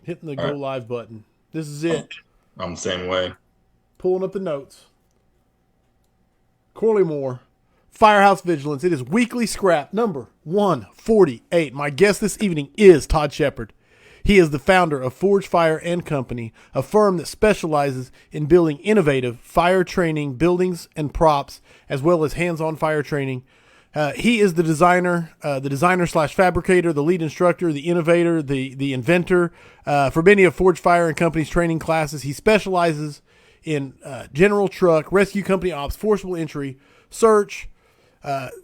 Hitting the All go right. live button. This is I'm, it. I'm the same way. Pulling up the notes. Corley Moore, Firehouse Vigilance. It is weekly scrap number 148. My guest this evening is Todd Shepherd. He is the founder of Forge Fire and Company, a firm that specializes in building innovative fire training buildings and props, as well as hands-on fire training. He is the designer slash fabricator, the lead instructor, the innovator, the inventor for many of Forge Fire and Company's training classes. He specializes in general truck, rescue company ops, forcible entry, search.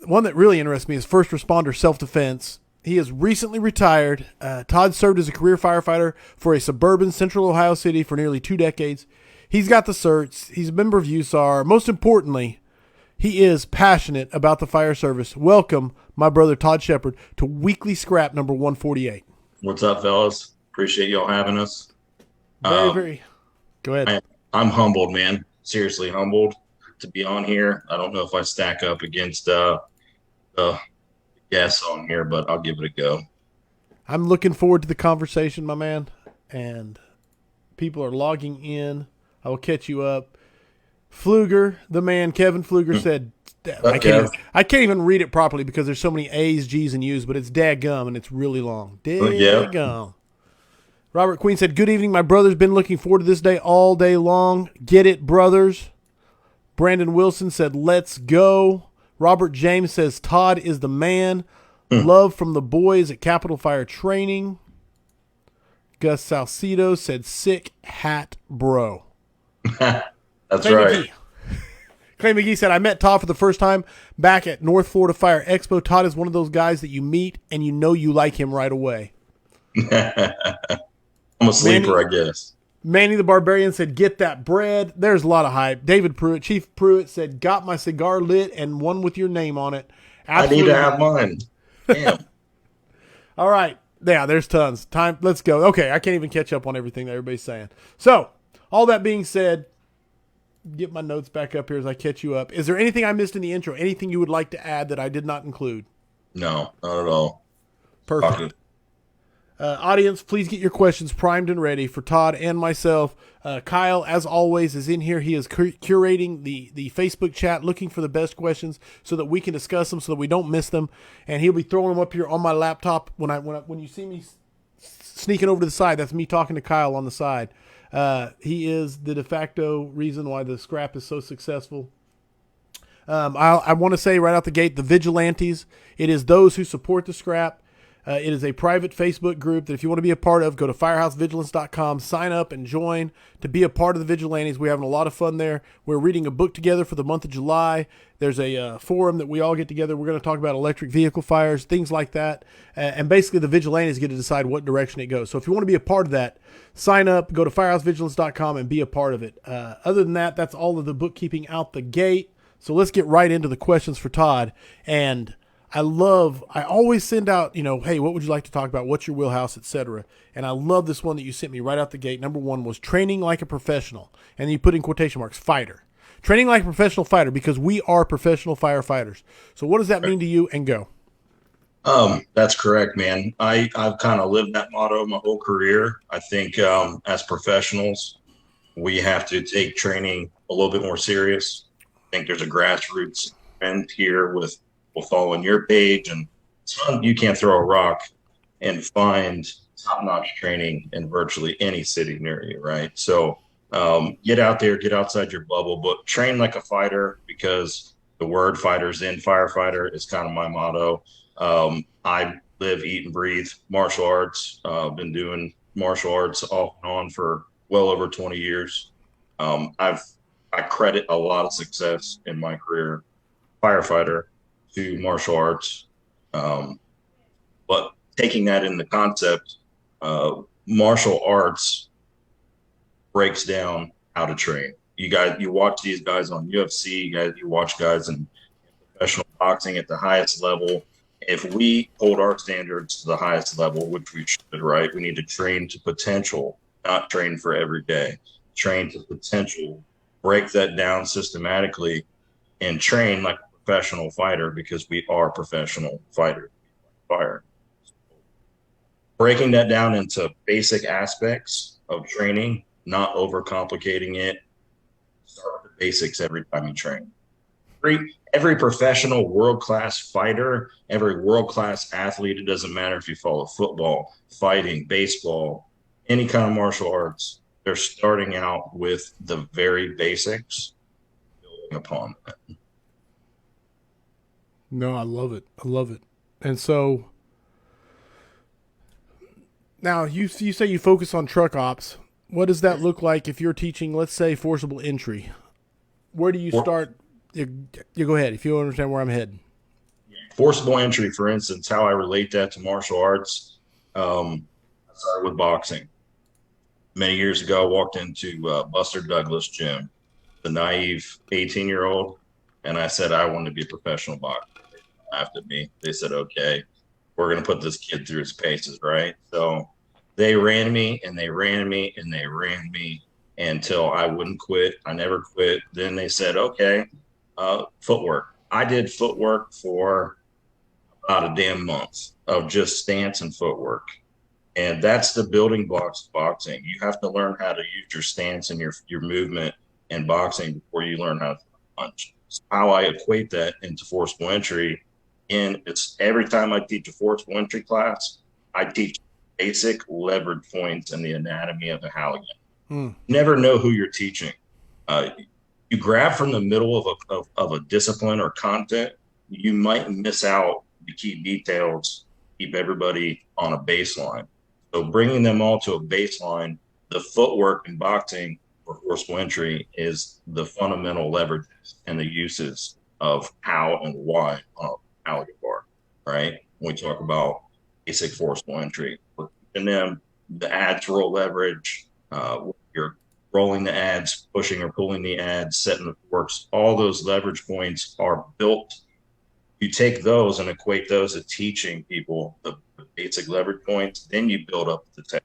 One that really interests me is first responder self defense. He is recently retired. Todd served as a career firefighter for a suburban central Ohio city for nearly 2 decades. He's got the certs. He's a member of USAR. Most importantly, he is passionate about the fire service. Welcome, my brother Todd Shepherd, to Weekly Scrap number 148. What's up, fellas? Appreciate y'all having us. Very, Um, very. Go ahead. I'm humbled, man. Seriously humbled to be on here. I don't know if I stack up against the guests on here, but I'll give it a go. I'm looking forward to the conversation, my man. And people are logging in. I will catch you up. Fluger, the man, Kevin Fluger Hmm. said, Up, Kev? I can't even read it properly because there's so many A's, G's, and U's, but it's dadgum and it's really long. Yeah. Dadgum. Robert Queen said, "Good evening. My brother's been looking forward to this day all day long. Get it, brothers." Brandon Wilson said, "Let's go." Robert James says, "Todd is the man. Hmm. Love from the boys at Capital Fire Training." Gus Salcido said, "Sick hat, bro." That's Clay right. McGee. Clay McGee said, "I met Todd for the first time back at North Florida Fire Expo. Todd is one of those guys that you meet and you know you like him right away." I'm a Manny sleeper, I guess. Manny the Barbarian said, "Get that bread." There's a lot of hype. David Pruitt, Chief Pruitt said, "Got my cigar lit and one with your name on it." I need to Absolutely. have mine. Damn. All right. Yeah, there's tons. Time. Let's go. Okay, I can't even catch up on everything that everybody's saying. So, all that being said, get my notes back up here as I catch you up. Is there anything I missed in the intro? Anything you would like to add that I did not include? No, not at all. Talking. Perfect. Audience, please get your questions primed and ready for Todd and myself. Kyle, as always, is in here. He is curating the Facebook chat, looking for the best questions so that we can discuss them, so that we don't miss them. And he'll be throwing them up here on my laptop when you see me sneaking over to the side. That's me talking to Kyle on the side. He is the de facto reason why the scrap is so successful. I want to say right out the gate, the vigilantes. It is those who support the scrap. It is a private Facebook group that if you want to be a part of, go to firehousevigilance.com, sign up and join to be a part of the Vigilantes. We're having a lot of fun there. We're reading a book together for the month of July. There's a forum that we all get together. We're going to talk about electric vehicle fires, things like that. And basically the Vigilantes get to decide what direction it goes. So if you want to be a part of that, sign up, go to firehousevigilance.com and be a part of it. Other than that, that's all of the bookkeeping out the gate. So let's get right into the questions for Todd. And I always send out, hey, what would you like to talk about? What's your wheelhouse, etc. And I love this one that you sent me right out the gate. Number one was training like a professional. And then you put in quotation marks, fighter. Training like a professional fighter because we are professional firefighters. So what does that mean to you? And go. That's correct, man. I've kind of lived that motto my whole career. I think as professionals, we have to take training a little bit more serious. I think there's a grassroots trend here with people following your page, and you can't throw a rock and find top-notch training in virtually any city near you, right? So get out there, get outside your bubble, but train like a fighter because the word "fighters in firefighter" is kind of my motto. I live, eat, and breathe martial arts. Been doing martial arts off and on for well over 20 years. I credit a lot of success in my career, firefighter, to martial arts. Um, but taking that in the concept, martial arts breaks down how to train. You watch these guys on UFC, you watch guys in professional boxing at the highest level. If we hold our standards to the highest level, which we should, right? We need to train to potential, not train for every day. Train to potential, break that down systematically, and train like a professional fighter because we are professional fighters. Fire. breaking that down into basic aspects of training, not overcomplicating it. Start with the basics every time you train. Every professional world-class fighter, every world-class athlete, it doesn't matter if you follow football, fighting, baseball, any kind of martial arts, they're starting out with the very basics, building upon that. No, I love it. I love it. And so now you say you focus on truck ops. What does that look like if you're teaching, let's say, forcible entry? Where do you start? You go ahead if you understand where I'm heading. Forcible entry, for instance, how I relate that to martial arts. I started with boxing. Many years ago, I walked into Buster Douglas' gym, the naive 18-year-old, and I said I wanted to be a professional boxer. They laughed at me. They said, okay, we're going to put this kid through his paces, right? So they ran me and they ran me and they ran me until I wouldn't quit. I never quit. Then they said, okay, footwork. I did footwork for about a damn month of just stance and footwork. And that's the building blocks of boxing. You have to learn how to use your stance and your movement in boxing before you learn how to punch. So how I equate that into forcible entry, and it's every time I teach a forcible entry class, I teach basic leverage points and the anatomy of the Halligan. Never know who you're teaching. You grab from the middle of a discipline or content, you might miss out the key details, keep everybody on a baseline. So bringing them all to a baseline, the footwork in boxing for forcible entry is the fundamental leverages and the uses of how and why on a Halligan bar, right? When we talk about basic forcible entry, and then the adds roll leverage, you're rolling the adds, pushing or pulling the adds, setting the forks, all those leverage points are built. You take those and equate those to teaching people the basic leverage points, then you build up the technique.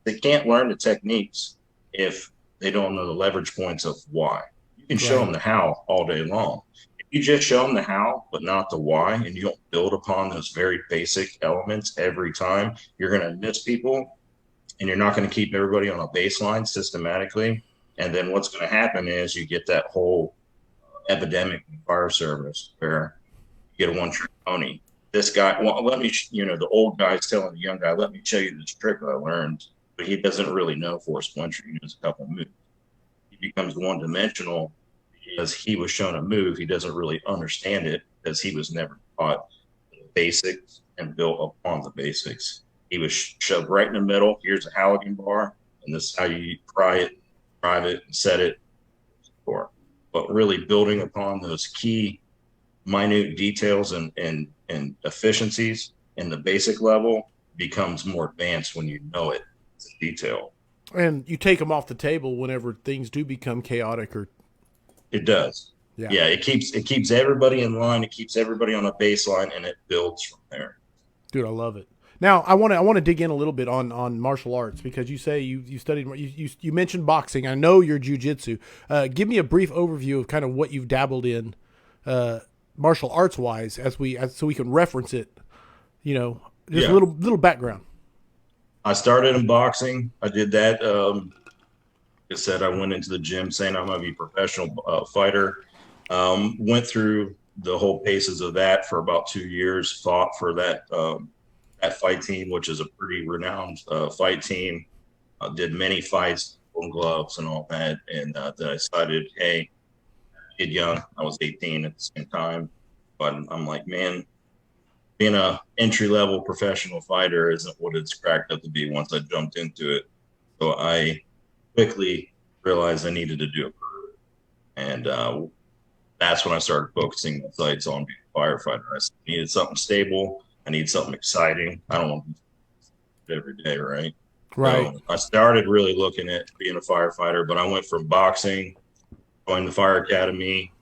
They can't learn the techniques if they don't know the leverage points of why. You can show them the how all day long. If you just show them the how, but not the why, and you don't build upon those very basic elements every time, you're going to miss people, and you're not going to keep everybody on a baseline systematically. And then what's going to happen is you get that whole epidemic in fire service where you get a one-trick pony. This guy, well, let me, the old guy's telling the young guy, let me show you this trick I learned, but he doesn't really know forcible entry. He knows a couple of moves. He becomes one-dimensional because he was shown a move. He doesn't really understand it because he was never taught the basics and built upon the basics. He was shoved right in the middle. Here's a Halligan bar, and this is how you pry it, drive it, and set it. But really building upon those key minute details and efficiencies in the basic level becomes more advanced when you know it. It's a detail. And you take them off the table whenever things do become chaotic, or it does. Yeah, it keeps everybody in line. It keeps everybody on a baseline, and it builds from there. Dude, I love it. Now, I want to dig in a little bit on martial arts, because you say you studied, you mentioned boxing. I know your jiu-jitsu. Give me a brief overview of kind of what you've dabbled in martial arts wise, so we can reference it. Just a little background. I started in boxing. I did that. Like I said, I went into the gym saying I'm going to be a professional fighter. Went through the whole paces of that for about 2 years. Fought for that fight team, which is a pretty renowned fight team. Did many fights, golden gloves, and all that. And then I decided, hey, kid young. I was 18 at the same time, but I'm like, man, being a entry-level professional fighter isn't what it's cracked up to be once I jumped into it. So I quickly realized I needed to do a career. And that's when I started focusing my sights on being a firefighter. I needed something stable. I need something exciting. I don't want to do it every day, right? Right. So I started really looking at being a firefighter, but I went from boxing, joined the fire academy,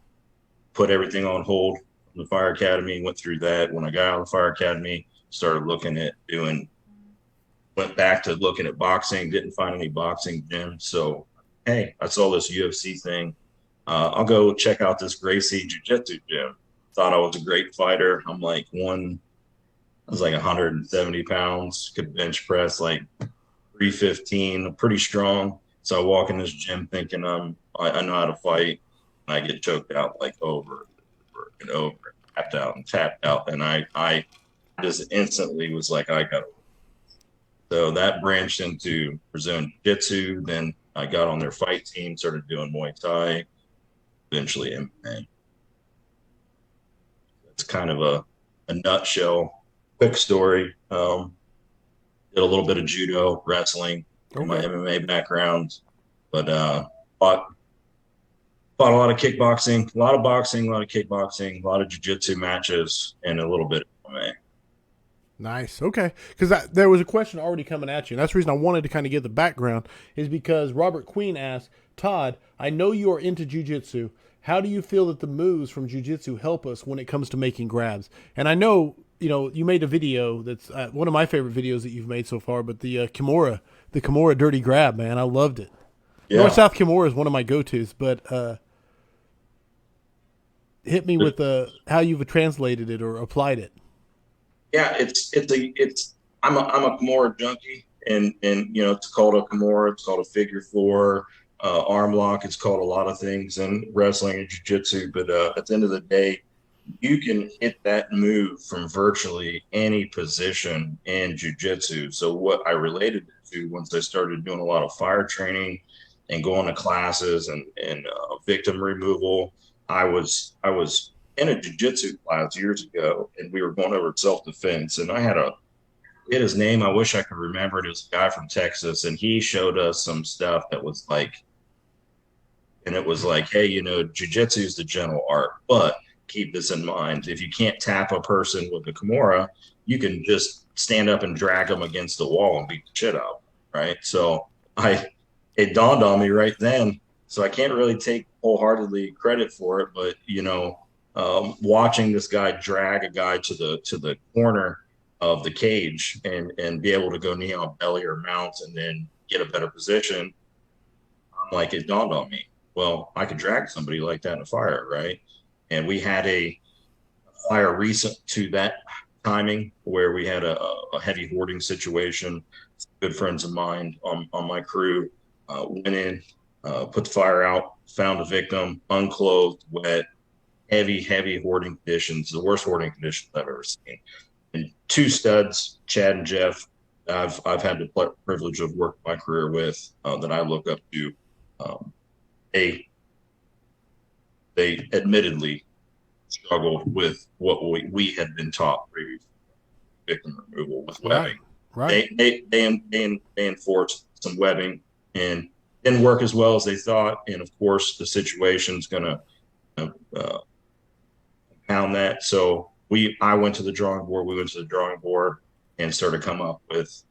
put everything on hold from the fire academy, went through that. When I got out of the fire academy, started looking at went back to looking at boxing, didn't find any boxing gyms. So, hey, I saw this UFC thing. I'll go check out this Gracie Jiu-Jitsu gym. Thought I was a great fighter. I'm like I was like 170 pounds, could bench press like 315, pretty strong. So I walk in this gym thinking I know how to fight, and I get choked out like over and over, tapped out, and I just instantly was like, I got. So that branched into Brazilian Jiu-Jitsu. Then I got on their fight team, started doing Muay Thai, eventually MMA. It's kind of a nutshell, quick story. Did a little bit of judo, wrestling, in my Okay. MMA background, but fought, fought a lot of kickboxing, a lot of boxing, a lot of kickboxing, a lot of jiu-jitsu matches, and a little bit of MMA. Nice. Okay. Because there was a question already coming at you. And that's the reason I wanted to kind of get the background is because Robert Queen asked, Todd, I know you are into jujitsu. How do you feel that the moves from jujitsu help us when it comes to making grabs? And I know, you made a video that's one of my favorite videos that you've made so far, but the Kimura dirty grab, man. I loved it. North Yeah. South Kimura is one of my go tos, but hit me with how you've translated it or applied it. Yeah, it's I'm a Kimura junkie, and it's called a Kimura, it's called a figure four, arm lock, it's called a lot of things in wrestling and jiu-jitsu. But at the end of the day, you can hit that move from virtually any position in jiu-jitsu. So what I related it to once I started doing a lot of fire training and going to classes and victim removal, I was in a jiu-jitsu class years ago, and we were going over self-defense, and I had a hit his name. I wish I could remember it. It was a guy from Texas, and he showed us some stuff that was like, and it was like, hey, jiu-jitsu is the general art, but keep this in mind. If you can't tap a person with a Kimura, you can just stand up and drag them against the wall and beat the shit out. Right. So it dawned on me right then. So I can't really take wholeheartedly credit for it, but watching this guy drag a guy to the corner of the cage and be able to go knee on belly or mount and then get a better position, I'm like, it dawned on me. Well, I could drag somebody like that in a fire, right? And we had a fire recent to that timing where we had a heavy hoarding situation. Good friends of mine on my crew went in, put the fire out, found the victim, unclothed, wet, heavy hoarding conditions, the worst hoarding conditions I've ever seen. And two studs, Chad and Jeff, I've had the privilege of working my career with that I look up to. Um, they they admittedly struggled with what we had been taught previously, victim removal with Right. webbing. Right. They enforced some webbing and didn't work as well as they thought. And of course, the situation's going to uh, compound that. So I went to the drawing board. We went to the drawing board and started to come up with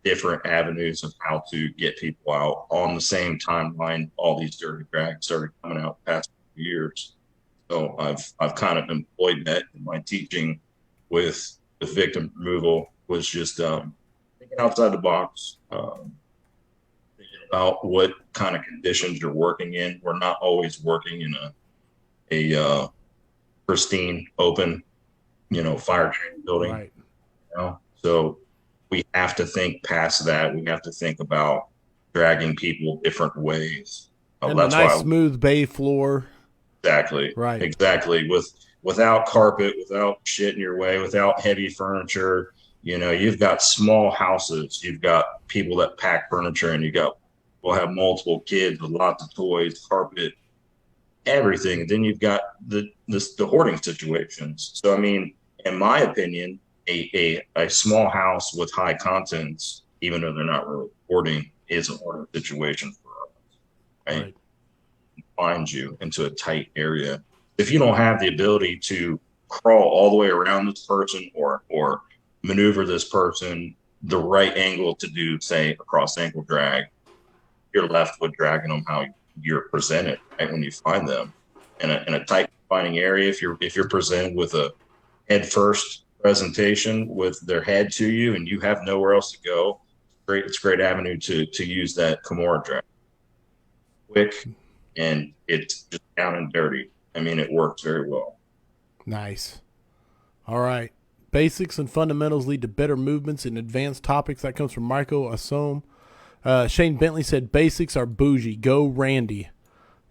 different avenues of how to get people out on the same timeline. All these dirty drags started coming out past few years. So I've kind of employed that in my teaching with victim removal, was just thinking outside the box, thinking about what kind of conditions you're working in. We're not always working in a pristine, open, fire training building. Right. So we have to think past that. We have to think about dragging people different ways. And the That's nice why smooth bay floor. exactly, Right. exactly. Without carpet, without shit in your way, without heavy furniture. You've got small houses. You've got people that pack furniture, and we'll have multiple kids with lots of toys, carpet, everything. And then you've got the hoarding situations. So I mean, in my opinion, a small house with high contents, even though they're not really hoarding, is a hoarding situation for us, right? Right. Find you into a tight area. If you don't have the ability to crawl all the way around this person or maneuver this person the right angle to do, say, a cross ankle drag, you're left with dragging them how you're presented, right? When you find them in a tight confining area, if you're presented with a head first presentation with their head to you and you have nowhere else to go, it's a great avenue to use that Kimura drag. Quick, and it's just down and dirty. I mean, it works very well. Nice. All right. Basics and fundamentals lead to better movements in advanced topics. That comes from Michael Asom. Shane Bentley said basics are bougie. Go Randy.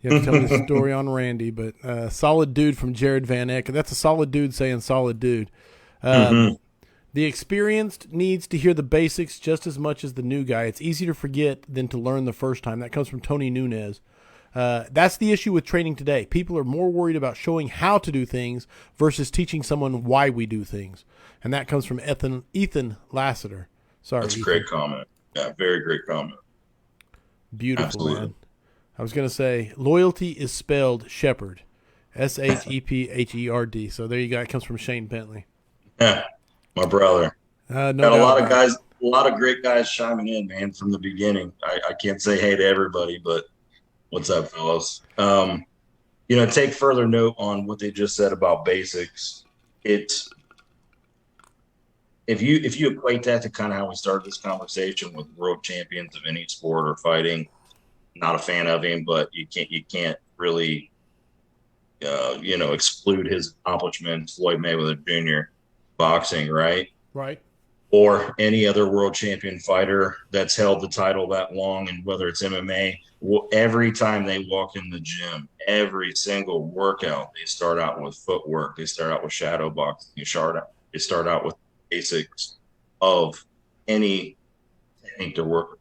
You have to tell me the story on Randy, but solid dude from Jared Van Eck. That's a solid dude saying solid dude. The experienced needs to hear the basics just as much as the new guy. It's easier to forget than to learn the first time. That comes from Tony Nunez. That's the issue with training today. People are more worried about showing how to do things versus teaching someone why we do things. And that comes from Ethan Lassiter. Sorry, that's a Ethan. great comment. Yeah, very great comment. Beautiful, Absolutely. man. I was going to say, loyalty is spelled Shepherd. Shepherd. So there you go. It comes from Shane Bentley. Yeah, my brother. No Got a lot of doubt. guys, a lot of great guys chiming in, man, from the beginning. I can't say hey to everybody, but what's up, fellas? Take further note on what they just said about basics. It's if you equate that to kind of how we started this conversation with world champions of any sport or fighting, not a fan of him, but you can't really exclude his accomplishments. Floyd Mayweather Jr. boxing, right? Right. Or any other world champion fighter that's held the title that long, and whether it's MMA, every time they walk in the gym, every single workout, they start out with footwork, they start out with shadow boxing, they start out with basics of any technique to work with.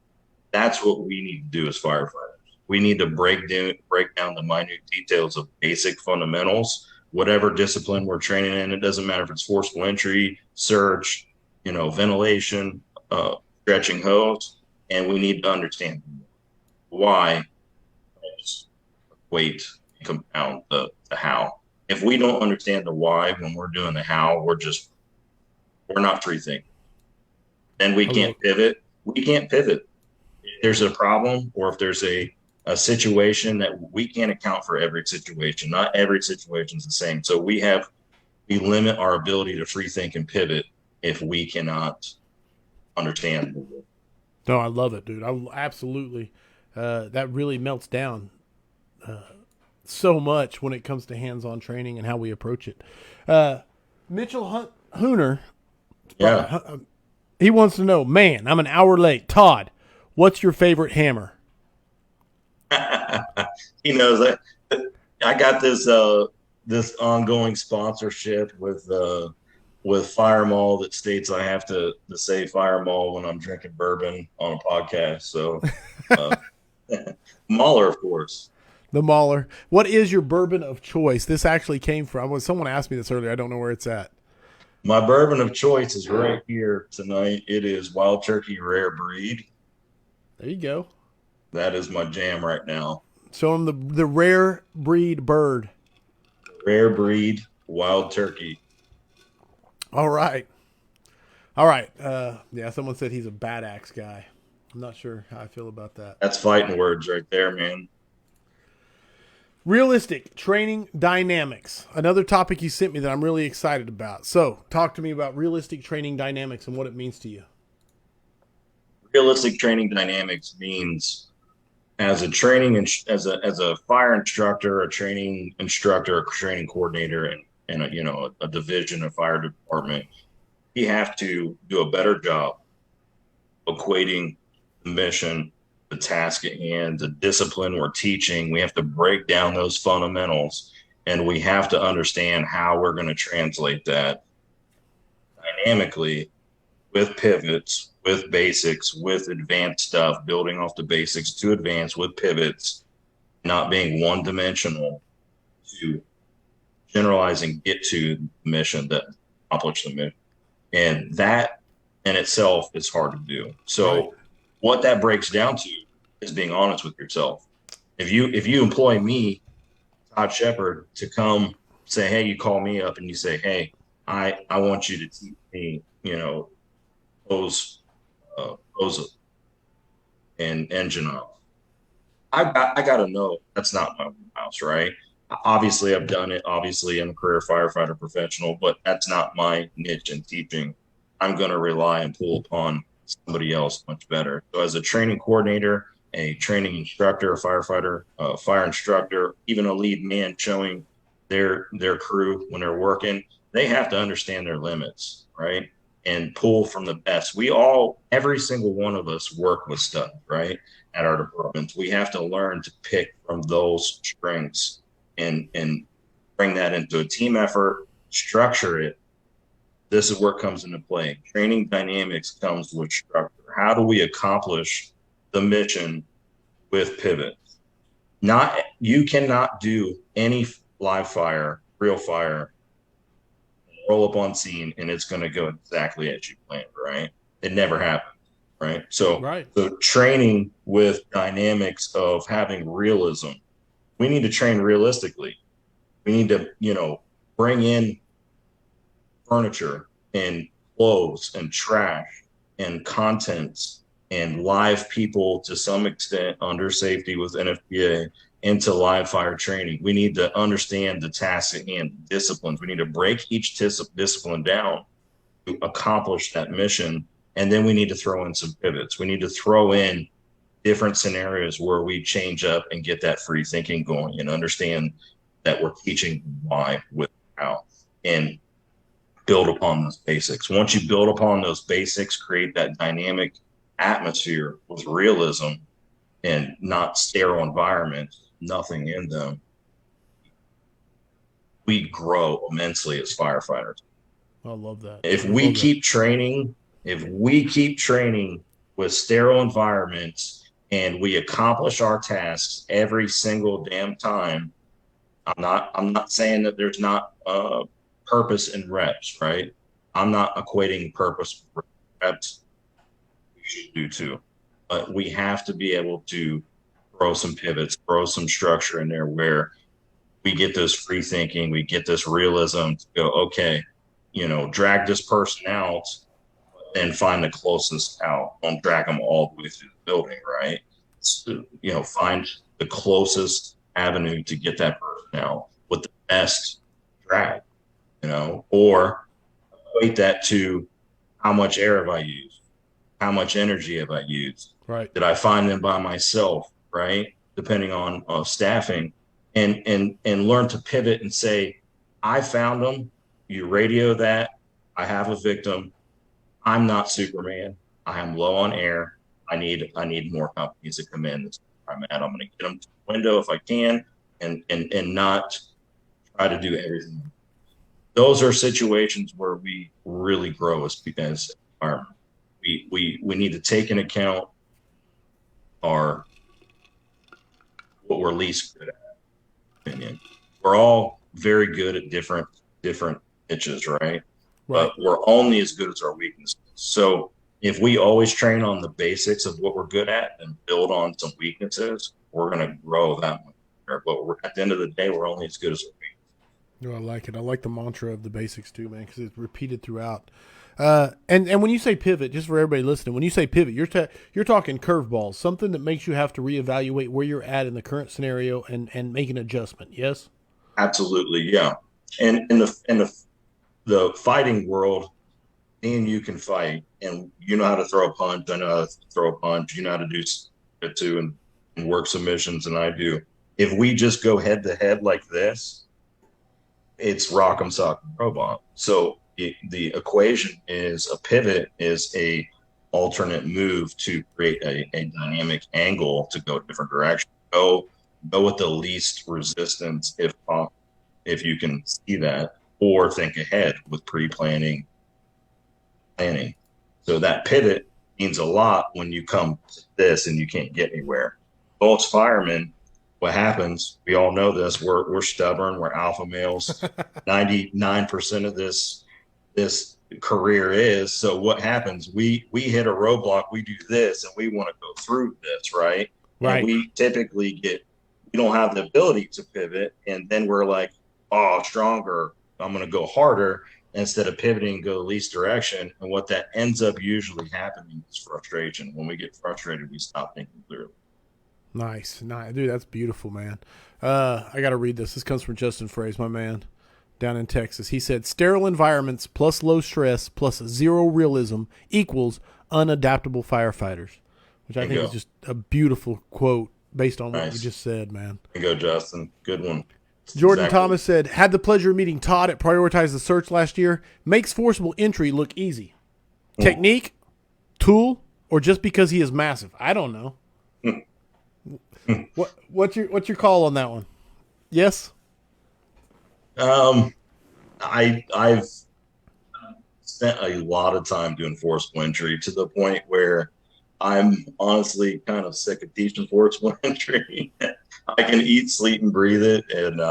That's what we need to do as firefighters. We need to break down the minute details of basic fundamentals, whatever discipline we're training in. It doesn't matter if it's forcible entry, search, ventilation, stretching hose, and we need to understand why. Just wait, compound the how. If we don't understand the why when we're doing the how, we're not free thinking. Then we can't pivot. We can't pivot. If there's a problem, or if there's a situation that we can't account for every situation. Not every situation is the same. So we limit our ability to free think and pivot if we cannot understand. No, I love it, dude. Absolutely. That really melts down so much when it comes to hands-on training and how we approach it. Mitchell Hooner, he wants to know, man, I'm an hour late. Todd, what's your favorite hammer? He knows that I got this ongoing sponsorship with Fire Mall that states I have to say Fire Mall when I'm drinking bourbon on a podcast. So Mahler, of course. The Mahler. What is your bourbon of choice? This actually came from, someone asked me this earlier. I don't know where it's at. My bourbon of choice is right here tonight. It is Wild Turkey Rare Breed. There you go. That is my jam right now. Show them the rare breed bird. Rare breed Wild Turkey. All right. Yeah, someone said he's a bad axe guy. I'm not sure how I feel about that. That's fighting words right there, man. Realistic training dynamics. Another topic you sent me that I'm really excited about. So, talk to me about realistic training dynamics and what it means to you. Realistic training dynamics means as a fire instructor, a training instructor, a training coordinator, and a division of fire department, you have to do a better job equating the mission, the task at hand, the discipline we're teaching. We have to break down those fundamentals, and we have to understand how we're going to translate that dynamically with pivots, with basics, with advanced stuff, building off the basics to advance with pivots, not being one-dimensional, to generalize and get to the mission, that accomplish the mission. And that in itself is hard to do. So what that breaks down to is being honest with yourself. If you employ me, Todd Shepherd, to come say, hey, you call me up and you say, hey, I want you to teach me, hose and engine off. I got to know that's not my house, right? Obviously, I've done it. Obviously, I'm a career firefighter professional, but that's not my niche in teaching. I'm going to rely and pull upon somebody else much better. So as a training coordinator, a training instructor, a firefighter, a fire instructor, even a lead man showing their crew when they're working, they have to understand their limits, right? And pull from the best. Every single one of us work with stuff, right? At our departments. We have to learn to pick from those strengths and bring that into a team effort, structure it. This is where it comes into play. Training dynamics comes with structure. How do we accomplish the mission with pivot? You cannot do any live fire, real fire, roll up on scene, and it's going to go exactly as you planned, right? It never happens, right? So, Right. so training with dynamics of having realism. We need to train realistically. We need to, bring in furniture and clothes and trash and contents and live people to some extent under safety with NFPA into live fire training. We need to understand the tasks at hand, disciplines. We need to break each discipline down to accomplish that mission. And then we need to throw in some pivots. We need to throw in different scenarios where we change up and get that free thinking going and understand that we're teaching why with how and build upon those basics. Once you build upon those basics, create that dynamic atmosphere with realism and not sterile environments, nothing in them, we grow immensely as firefighters. I love that. If we keep training with sterile environments and we accomplish our tasks every single damn time, I'm not saying that there's not purpose in reps, right? I'm not equating purpose with reps. We should do too. But we have to be able to throw some pivots, throw some structure in there where we get this free thinking, we get this realism to go, okay, drag this person out and find the closest out. Don't drag them all the way through the building, right? So, find the closest avenue to get that person out with the best drag, or equate that to how much air have I used? How much energy have I used? Right. Did I find them by myself, right? Depending on staffing and learn to pivot and say, I found them. You radio that. I have a victim. I'm not Superman. I am low on air. I need more companies to come in. That's where I'm at. I'm going to get them to the window if I can, and not try to do everything. Those are situations where we really grow as firemen. We need to take into account what we're least good at. Opinion. We're all very good at different pitches, right? But we're only as good as our weaknesses. So if we always train on the basics of what we're good at and build on some weaknesses, we're going to grow that much. But at the end of the day, we're only as good as our weaknesses. I like it. I like the mantra of the basics too, man, because it's repeated throughout. And when you say pivot, just for everybody listening, when you say pivot, you're talking curveballs, something that makes you have to reevaluate where you're at in the current scenario and make an adjustment. Yes. Absolutely, yeah. And in the fighting world, me and you can fight, and you know how to throw a punch. I know how to throw a punch. You know how to do it too, and work submissions, and I do. If we just go head to head like this, it's rock'em sock'em robot. So the equation is a pivot is a alternate move to create a dynamic angle to go a different direction. Go with the least resistance if you can see that, or think ahead with planning. So that pivot means a lot when you come to this and you can't get anywhere. Most firemen, what happens, we all know this, we're stubborn, we're alpha males. 99% of this career is. So what happens? We hit a roadblock, we do this, and we want to go through this, right? Right. And we typically we don't have the ability to pivot, and then we're like, oh, stronger, I'm going to go harder instead of pivoting and go the least direction. And what that ends up usually happening is frustration. When we get frustrated, we stop thinking clearly. Nice. Dude, that's beautiful, man. I got to read this. This comes from Justin Fraze, my man, down in Texas. He said, sterile environments plus low stress plus zero realism equals unadaptable firefighters, which I think is just a beautiful quote based on what you just said, man. There you go, Justin. Good one. Jordan exactly. Thomas said, had the pleasure of meeting Todd at Prioritize the Search last year. Makes forcible entry look easy. Technique, tool, or just because he is massive? I don't know. What's your call on that one? Yes? I've spent a lot of time doing forcible entry to the point where I'm honestly kind of sick of teaching forcible entry. I can eat, sleep, and breathe it, and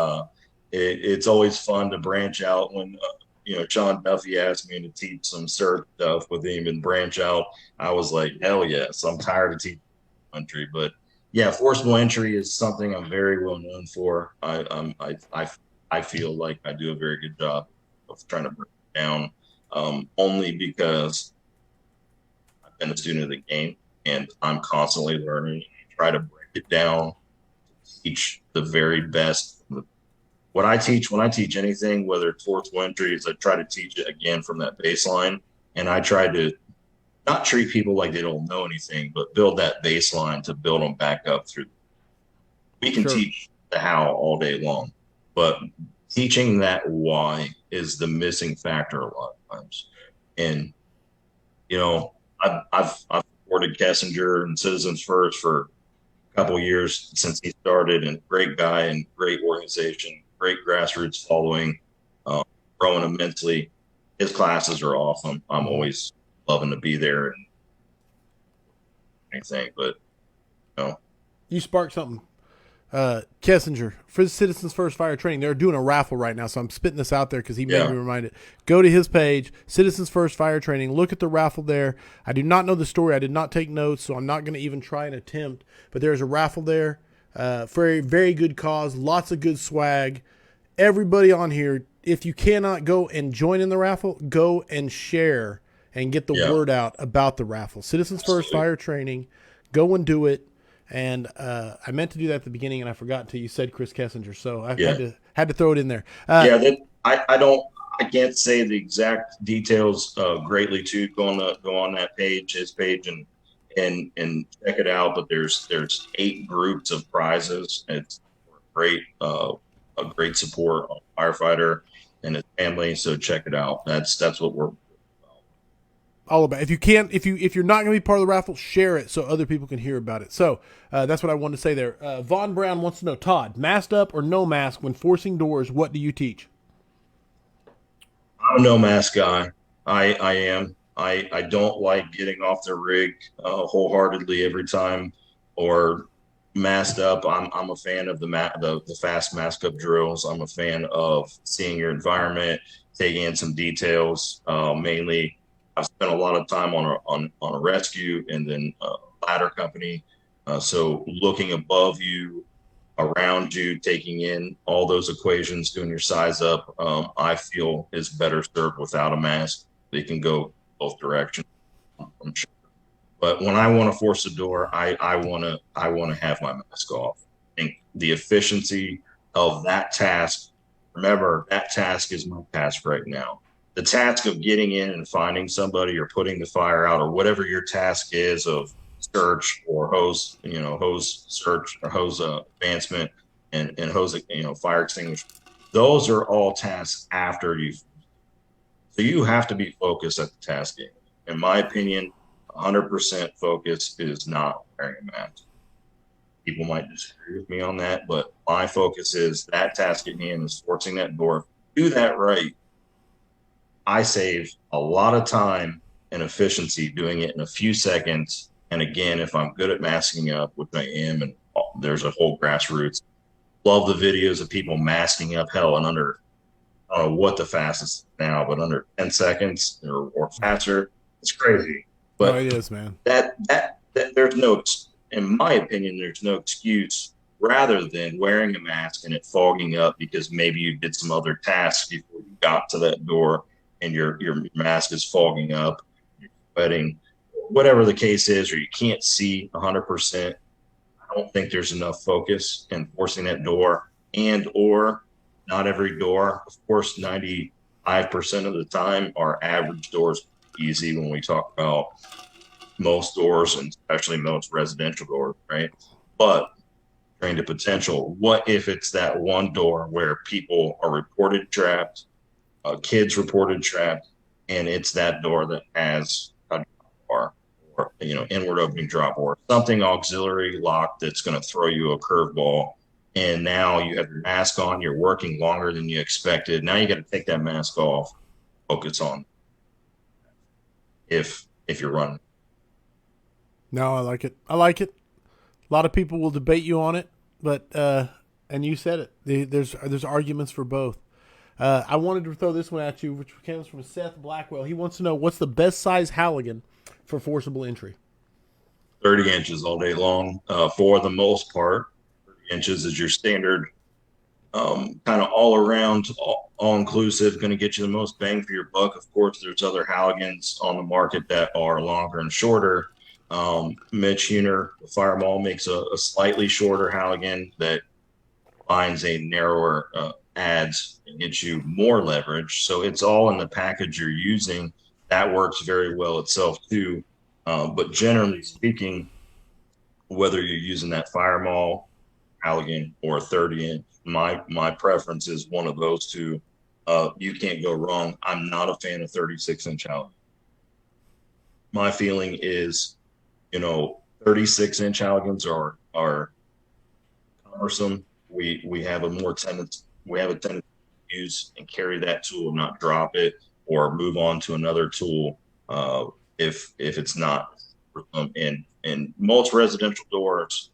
it's always fun to branch out when Sean Duffy asked me to teach some cert stuff with him and branch out. I was like, hell yes, I'm tired of teaching entry, but yeah, forcible entry is something I'm very well known for. I feel like I do a very good job of trying to break it down, only because I've been a student of the game and I'm constantly learning and try to break it down, teach the very best. What I teach when I teach anything, whether it's forcible entry, is I try to teach it again from that baseline, and I try to not treat people like they don't know anything, but build that baseline to build them back up through. We can teach the how all day long, but teaching that why is the missing factor a lot of times. And I've supported Kessinger and Citizens First for a couple of years since he started, and great guy and great organization, great grassroots following, growing immensely. His classes are awesome. I'm always loving to be there and anything, but You sparked something. Kessinger, for Citizens First Fire Training, they're doing a raffle right now, so I'm spitting this out there because he made me remind it. Go to his page, Citizens First Fire Training. Look at the raffle there. I do not know the story. I did not take notes, so I'm not going to even try and attempt. But there's a raffle there for a very good cause. Lots of good swag. Everybody on here, if you cannot go and join in the raffle, go and share and get the word out about the raffle. Citizens First Fire Training. Go and do it. And I meant to do that at the beginning, and I forgot until you said Chris Kessinger. So I had to throw it in there. I can't say the exact details greatly too. Go on that page, his page, and check it out. But there's 8 groups of prizes. It's a great support on firefighter and his family. So check it out. That's what we're all about. If you're not going to be part of the raffle, share it so other people can hear about it. So that's what I wanted to say there. Vaughn Brown wants to know, Todd, masked up or no mask when forcing doors? What do you teach? I'm a no mask guy. I am. I don't like getting off the rig wholeheartedly every time or masked up. I'm a fan of the fast mask up drills. I'm a fan of seeing your environment, taking in some details. Mainly, I've spent a lot of time on a rescue and then a ladder company. So looking above you, around you, taking in all those equations, doing your size up, I feel is better served without a mask. They can go both directions, I'm sure. But when I want to force a door, I want to have my mask off. I think the efficiency of that task. Remember, that task is my task right now. The task of getting in and finding somebody or putting the fire out or whatever your task is of search or hose search or hose advancement and hose, fire extinguisher. Those are all tasks after so you have to be focused at the task game. In my opinion, 100% focus is not wearing a mask. People might disagree with me on that, but my focus is that task at hand is forcing that door. Do that right. I save a lot of time and efficiency doing it in a few seconds. And again, if I'm good at masking up, which I am, and there's a whole grassroots, love the videos of people masking up hell in under, I don't know what the fastest now, but under 10 seconds or faster. It's crazy. But it is, man. That there's no, in my opinion, there's no excuse rather than wearing a mask and it fogging up because maybe you did some other tasks before you got to that door and your mask is fogging up, you're sweating, whatever the case is, or you can't see 100%. I don't think there's enough focus in forcing that door or not every door. Of course, 95% of the time, our average doors easy when we talk about most doors and especially most residential doors, right? But train to potential. What if it's that one door where people are reported trapped, kids reported trapped, and it's that door that has a drop bar or inward opening drop or something auxiliary lock that's going to throw you a curveball. And now you have your mask on, you're working longer than you expected. Now you got to take that mask off, focus on if you're running. No, I like it. I like it. A lot of people will debate you on it, but and you said it. There's arguments for both. I wanted to throw this one at you, which comes from Seth Blackwell. He wants to know what's the best size Halligan for forcible entry. 30 inches all day long, for the most part. 30 inches is your standard, kind of all around, all inclusive, going to get you the most bang for your buck. Of course, there's other Halligans on the market that are longer and shorter. Mitch Huner, the Fireball, makes a slightly shorter Halligan that finds a narrower adds and gets you more leverage. So it's all in the package you're using. That works very well itself too. But generally speaking, whether you're using that Fireball, Halligan, or a 30-inch, my preference is one of those two. You can't go wrong. I'm not a fan of 36-inch Halligan. My feeling is, 36-inch Halligans are cumbersome. We have a tendency to use and carry that tool, not drop it or move on to another tool if it's not. In most residential doors,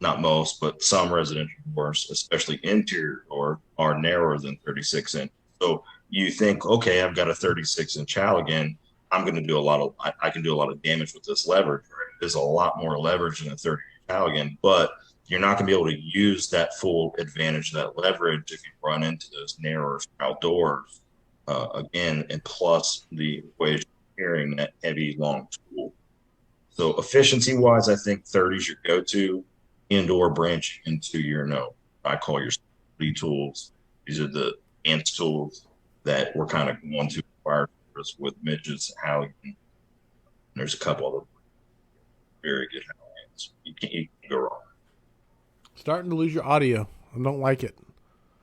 not most, but some residential doors, especially interior door, are narrower than 36 inch. So you think, okay, I've got a 36-inch Halligan. I'm going to do I can do a lot of damage with this leverage. Right? There's a lot more leverage in a 30-inch Halligan, but you're not going to be able to use that full advantage of that leverage if you run into those narrower outdoors again, and plus the way you're carrying that heavy, long tool. So efficiency-wise, I think 30 is your go-to. Indoor branch into your I call your speed tools. These are the ants tools that we're kind of going to fire with Mitch's Halligan. There's a couple of very good Halligans. You can't go wrong. Starting to lose your audio. I don't like it.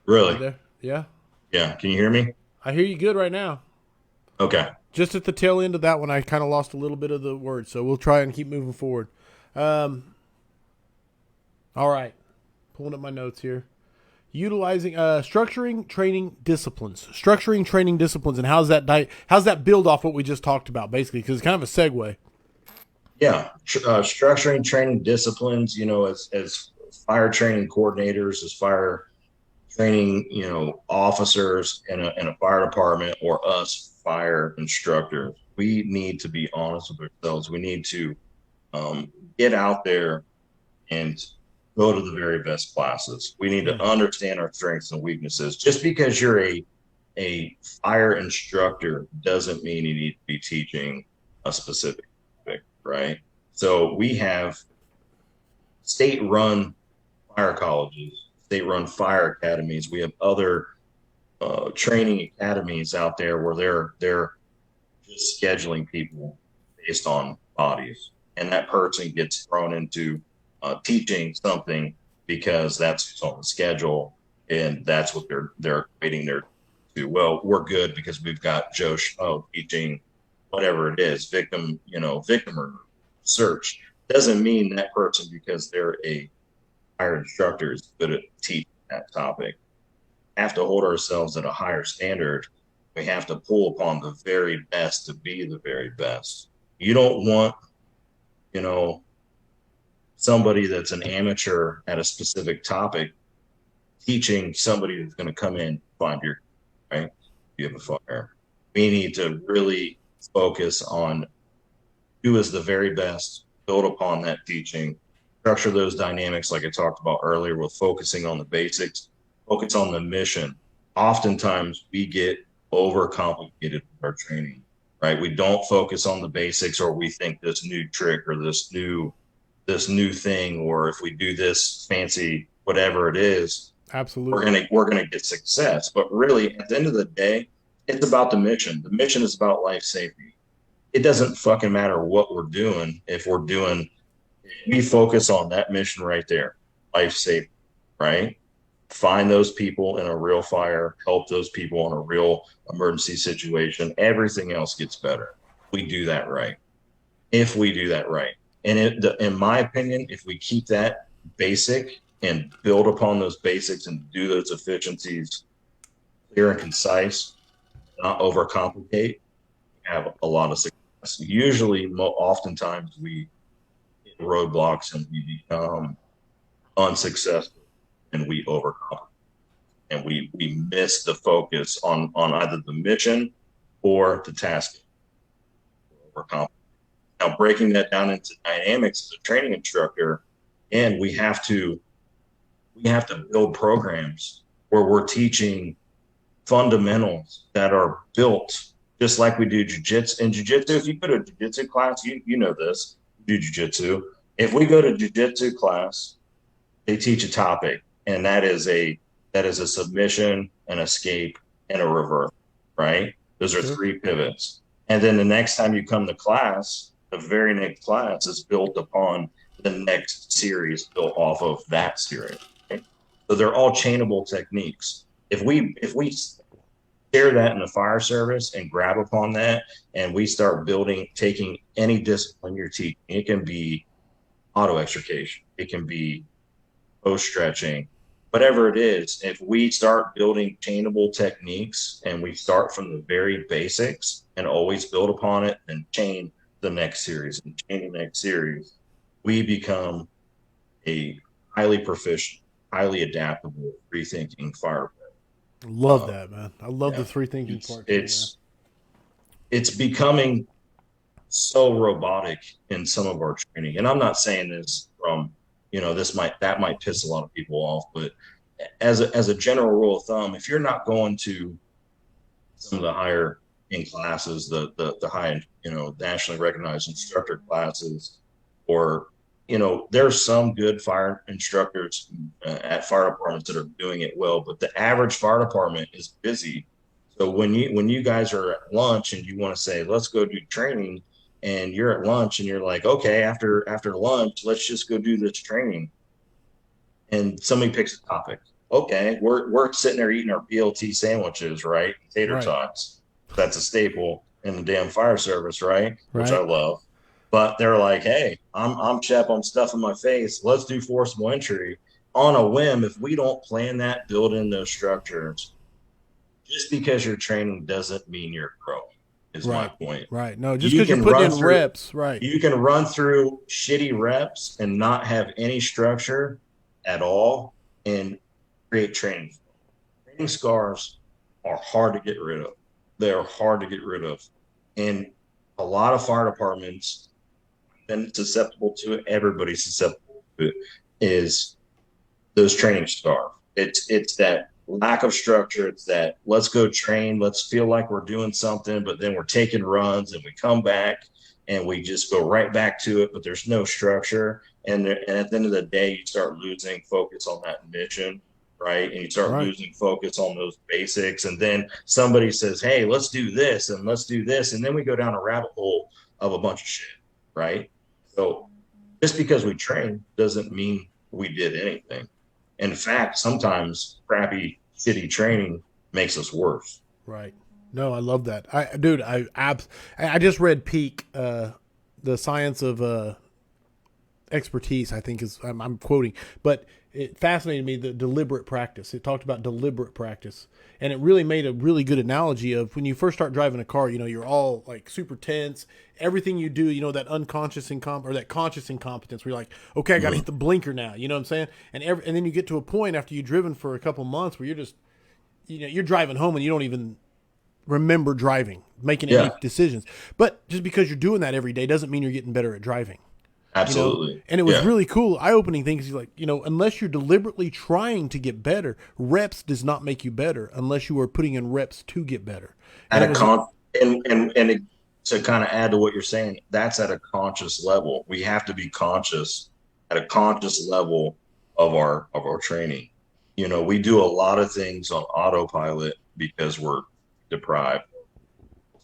Really? Yeah. Yeah. Can you hear me? I hear you good right now. Okay. Just at the tail end of that one, I kind of lost a little bit of the word, so we'll try and keep moving forward. All right. Pulling up my notes here. Utilizing structuring training disciplines, and how's that build off what we just talked about, basically, because it's kind of a segue. Yeah, structuring training disciplines. As fire training coordinators, as fire training, officers in a fire department, or us fire instructors, we need to be honest with ourselves. We need to get out there and go to the very best classes. We need to understand our strengths and weaknesses. Just because you're a fire instructor doesn't mean you need to be teaching a specific topic, right? So we have state-run fire colleges, state-run fire academies. We have other training academies out there where they're just scheduling people based on bodies, and that person gets thrown into teaching something because that's what's on the schedule, and that's what they're equating their to. Well, we're good because we've got Joe Schmo teaching whatever it is, victim or search. Doesn't mean that person, because they're a higher instructor, is good at teaching that topic. We have to hold ourselves at a higher standard. We have to pull upon the very best to be the very best. You don't want, somebody that's an amateur at a specific topic teaching somebody who's going to come in, find your, right? You have a fire. We need to really focus on who is the very best, build upon that teaching, structure those dynamics like I talked about earlier with focusing on the basics, focus on the mission. Oftentimes we get overcomplicated with our training, right? We don't focus on the basics, or we think this new trick or this new thing, or if we do this fancy whatever it is, absolutely, we're gonna get success. But really, at the end of the day, it's about the mission. The mission is about life safety. It doesn't fucking matter what we're doing if we focus on that mission right there. life saving, right? Find those people in a real fire, help those people in a real emergency situation. Everything else gets better. We do that right. If we do that right. And in my opinion, if we keep that basic and build upon those basics and do those efficiencies clear and concise, not overcomplicate, have a lot of success. Usually, oftentimes, we hit roadblocks and we become unsuccessful and we overcomplicate and we miss the focus on either the mission or the task. Overcomplicate. Now, breaking that down into dynamics as a training instructor, and we have to build programs where we're teaching fundamentals that are built just like we do jiu-jitsu. In jiu-jitsu, if you go to a jiu-jitsu class, you know this, do jiu-jitsu. If we go to jiu-jitsu class, they teach a topic, and that is a submission, an escape, and a reverse, right? Those are three pivots. And then the next time you come to class, the very next class is built upon the next series built off of that series. Okay? So they're all chainable techniques. If we share that in the fire service and grab upon that, and we start taking any discipline you're teaching, it can be auto extrication, it can be post stretching, whatever it is. If we start building chainable techniques and we start from the very basics and always build upon it and chain the next series and chain the next series, we become a highly proficient, highly adaptable, rethinking firefighter. Love that, man. I love the three thinking part. It's becoming so robotic in some of our training. And I'm not saying this from, that might piss a lot of people off, but as a general rule of thumb, if you're not going to some of the higher in classes, the high, nationally recognized instructor classes, or there's some good fire instructors at fire departments that are doing it well, but the average fire department is busy. So when you guys are at lunch and you want to say, let's go do training, and you're at lunch and you're like, okay, after lunch, let's just go do this training. And somebody picks a topic. Okay, we're sitting there eating our BLT sandwiches, right? Tater tots. That's a staple in the damn fire service, right? Which I love. But they're like, hey, I'm Shep, I'm stuffing my face. Let's do forcible entry on a whim. If we don't plan that, build in those structures, just because you're training doesn't mean you're growing, is my point. Right. No, just because you're putting in reps, right. You can run through shitty reps and not have any structure at all and create training. Training scars are hard to get rid of. They are hard to get rid of. And a lot of fire departments been susceptible to it. Everybody's susceptible to it, is those training scars. It's that lack of structure. It's that let's go train, let's feel like we're doing something, but then we're taking runs and we come back and we just go right back to it, but there's no structure. And at the end of the day, you start losing focus on that mission, right? And you start losing focus on those basics. And then somebody says, hey, let's do this and let's do this. And then we go down a rabbit hole of a bunch of shit, right? So just because we train doesn't mean we did anything. In fact, sometimes crappy, shitty training makes us worse. Right. No, I love that. I just read Peak, the Science of Expertise, I think is, I'm quoting, but it fascinated me, the deliberate practice. It talked about deliberate practice, and it really made a really good analogy of when you first start driving a car, you're all like super tense. Everything you do, that unconscious or that conscious incompetence where you're like, okay, I got to hit the blinker now. You know what I'm saying? And then you get to a point after you've driven for a couple months where you're just, you're driving home and you don't even remember driving, making any decisions. But just because you're doing that every day doesn't mean you're getting better at driving. Absolutely. And it was really cool, eye-opening things. Like, unless you're deliberately trying to get better, reps does not make you better unless you are putting in reps to get better. And to kind of add to what you're saying, that's at a conscious level. We have to be conscious at a conscious level of our training. We do a lot of things on autopilot because we're deprived,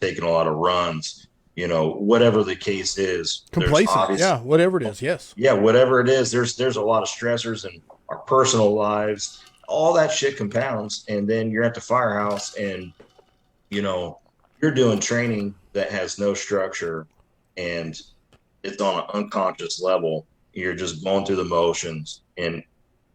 taking a lot of runs. Whatever the case is, complacent. Yeah, whatever it is. Yes. Yeah, whatever it is, there's a lot of stressors, and personal lives, all that shit compounds. And then you're at the firehouse and, you know, you're doing training that has no structure and it's on an unconscious level. You're just going through the motions. And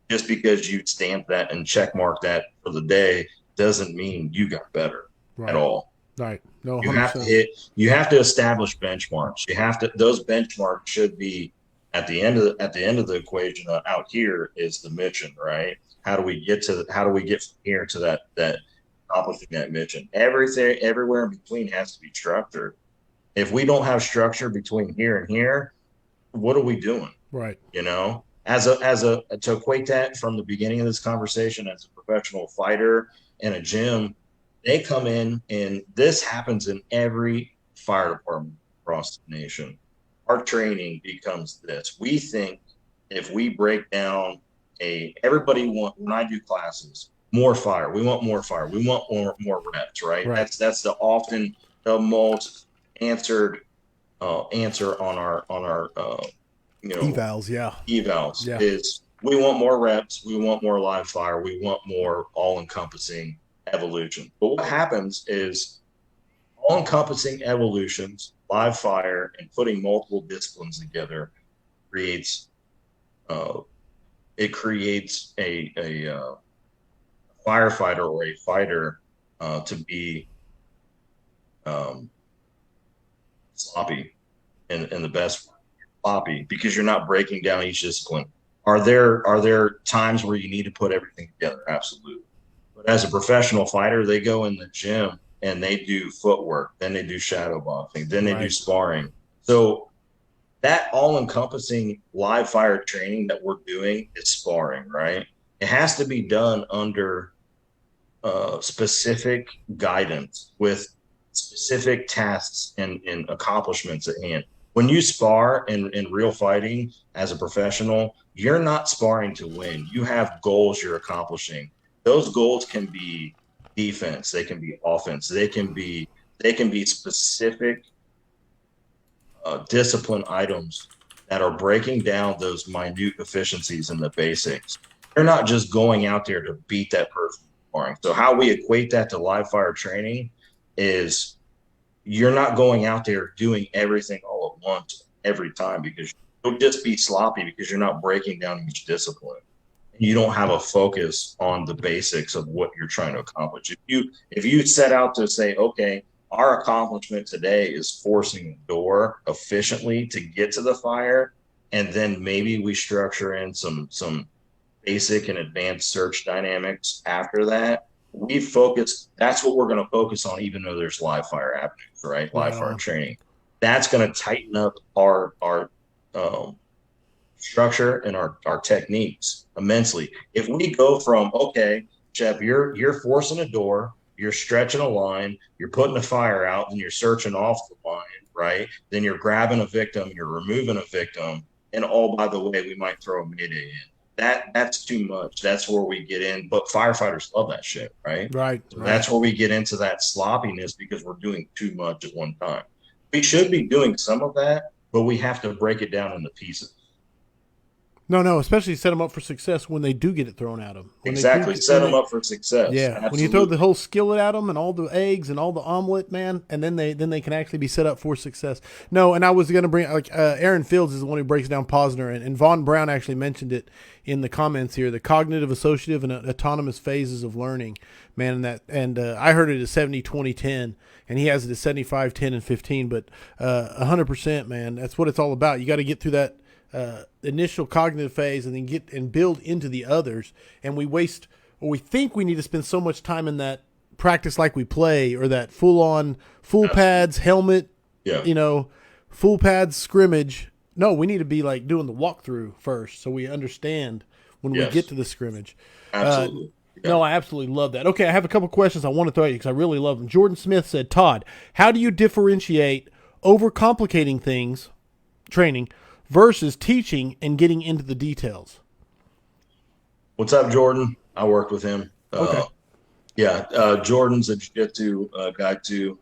just because you stamp that and check mark that for the day doesn't mean you got better at all. Right. No, 100%. You have to establish benchmarks. Those benchmarks should be at the end of the equation. Out here is the mission, right? How do we get from here to that accomplishing that mission? Everything, everywhere in between has to be structured. If we don't have structure between here and here, what are we doing? Right. You know, to equate that from the beginning of this conversation, as a professional fighter in a gym, they come in, and this happens in every fire department across the nation. Our training becomes this. We think if we break down when I do classes, more fire. We want more fire. We want more reps, right? That's the often the most answered answer on our evals is we want more reps, we want more live fire, we want more all-encompassing evolution. But what happens is all-encompassing evolutions, live fire, and putting multiple disciplines together creates a firefighter or a fighter to be sloppy in the best way. Sloppy because you're not breaking down each discipline. Are there times where you need to put everything together? Absolutely. But as a professional fighter, they go in the gym and they do footwork, then they do shadow boxing, then they do sparring. So that all-encompassing live fire training that we're doing is sparring, right? It has to be done under specific guidance with specific tasks and accomplishments at hand. When you spar in real fighting as a professional, you're not sparring to win. You have goals you're accomplishing. Those goals can be defense, they can be offense, they can be specific discipline items that are breaking down those minute efficiencies and the basics. They're not just going out there to beat that person sparring. So how we equate that to live fire training is you're not going out there doing everything all at once every time, because you'll just be sloppy because you're not breaking down each discipline. You don't have a focus on the basics of what you're trying to accomplish. If you set out to say, okay, our accomplishment today is forcing the door efficiently to get to the fire, and then maybe we structure in some basic and advanced search dynamics after that. That's what we're going to focus on, even though there's live fire avenues, right? Live fire training. That's going to tighten up our structure and our techniques immensely. If we go from, okay, Shep, you're forcing a door, you're stretching a line, you're putting a fire out, and you're searching off the line, right? Then you're grabbing a victim, you're removing a victim, and by the way, we might throw a mayday in. That's too much. That's where we get in. But firefighters love that shit, right? Right. So that's where we get into that sloppiness because we're doing too much at one time. We should be doing some of that, but we have to break it down into pieces. No, especially set them up for success when they do get it thrown at them. Exactly, set them up for success. Yeah, absolutely. When you throw the whole skillet at them and all the eggs and all the omelet, man, and then they can actually be set up for success. No, and I was going to bring, Aaron Fields is the one who breaks down Posner, and Von Brown actually mentioned it in the comments here, the cognitive, associative, and autonomous phases of learning, man, and I heard it as 70-20-10, and he has it as 75, 10, and 15, but 100%, man, that's what it's all about. You got to get through that initial cognitive phase and then get and build into the others. And we think we need to spend so much time in that practice like we play, or that full pads, helmet, full pads scrimmage. No, we need to be like doing the walkthrough first so we understand when we get to the scrimmage. Absolutely. No, I absolutely love that. Okay, I have a couple questions I want to throw at you because I really love them. Jordan Smith said, Todd, how do you differentiate overcomplicating things, training, versus teaching and getting into the details? What's up, Jordan? I worked with him. Okay. Jordan's a jiu-jitsu guy too.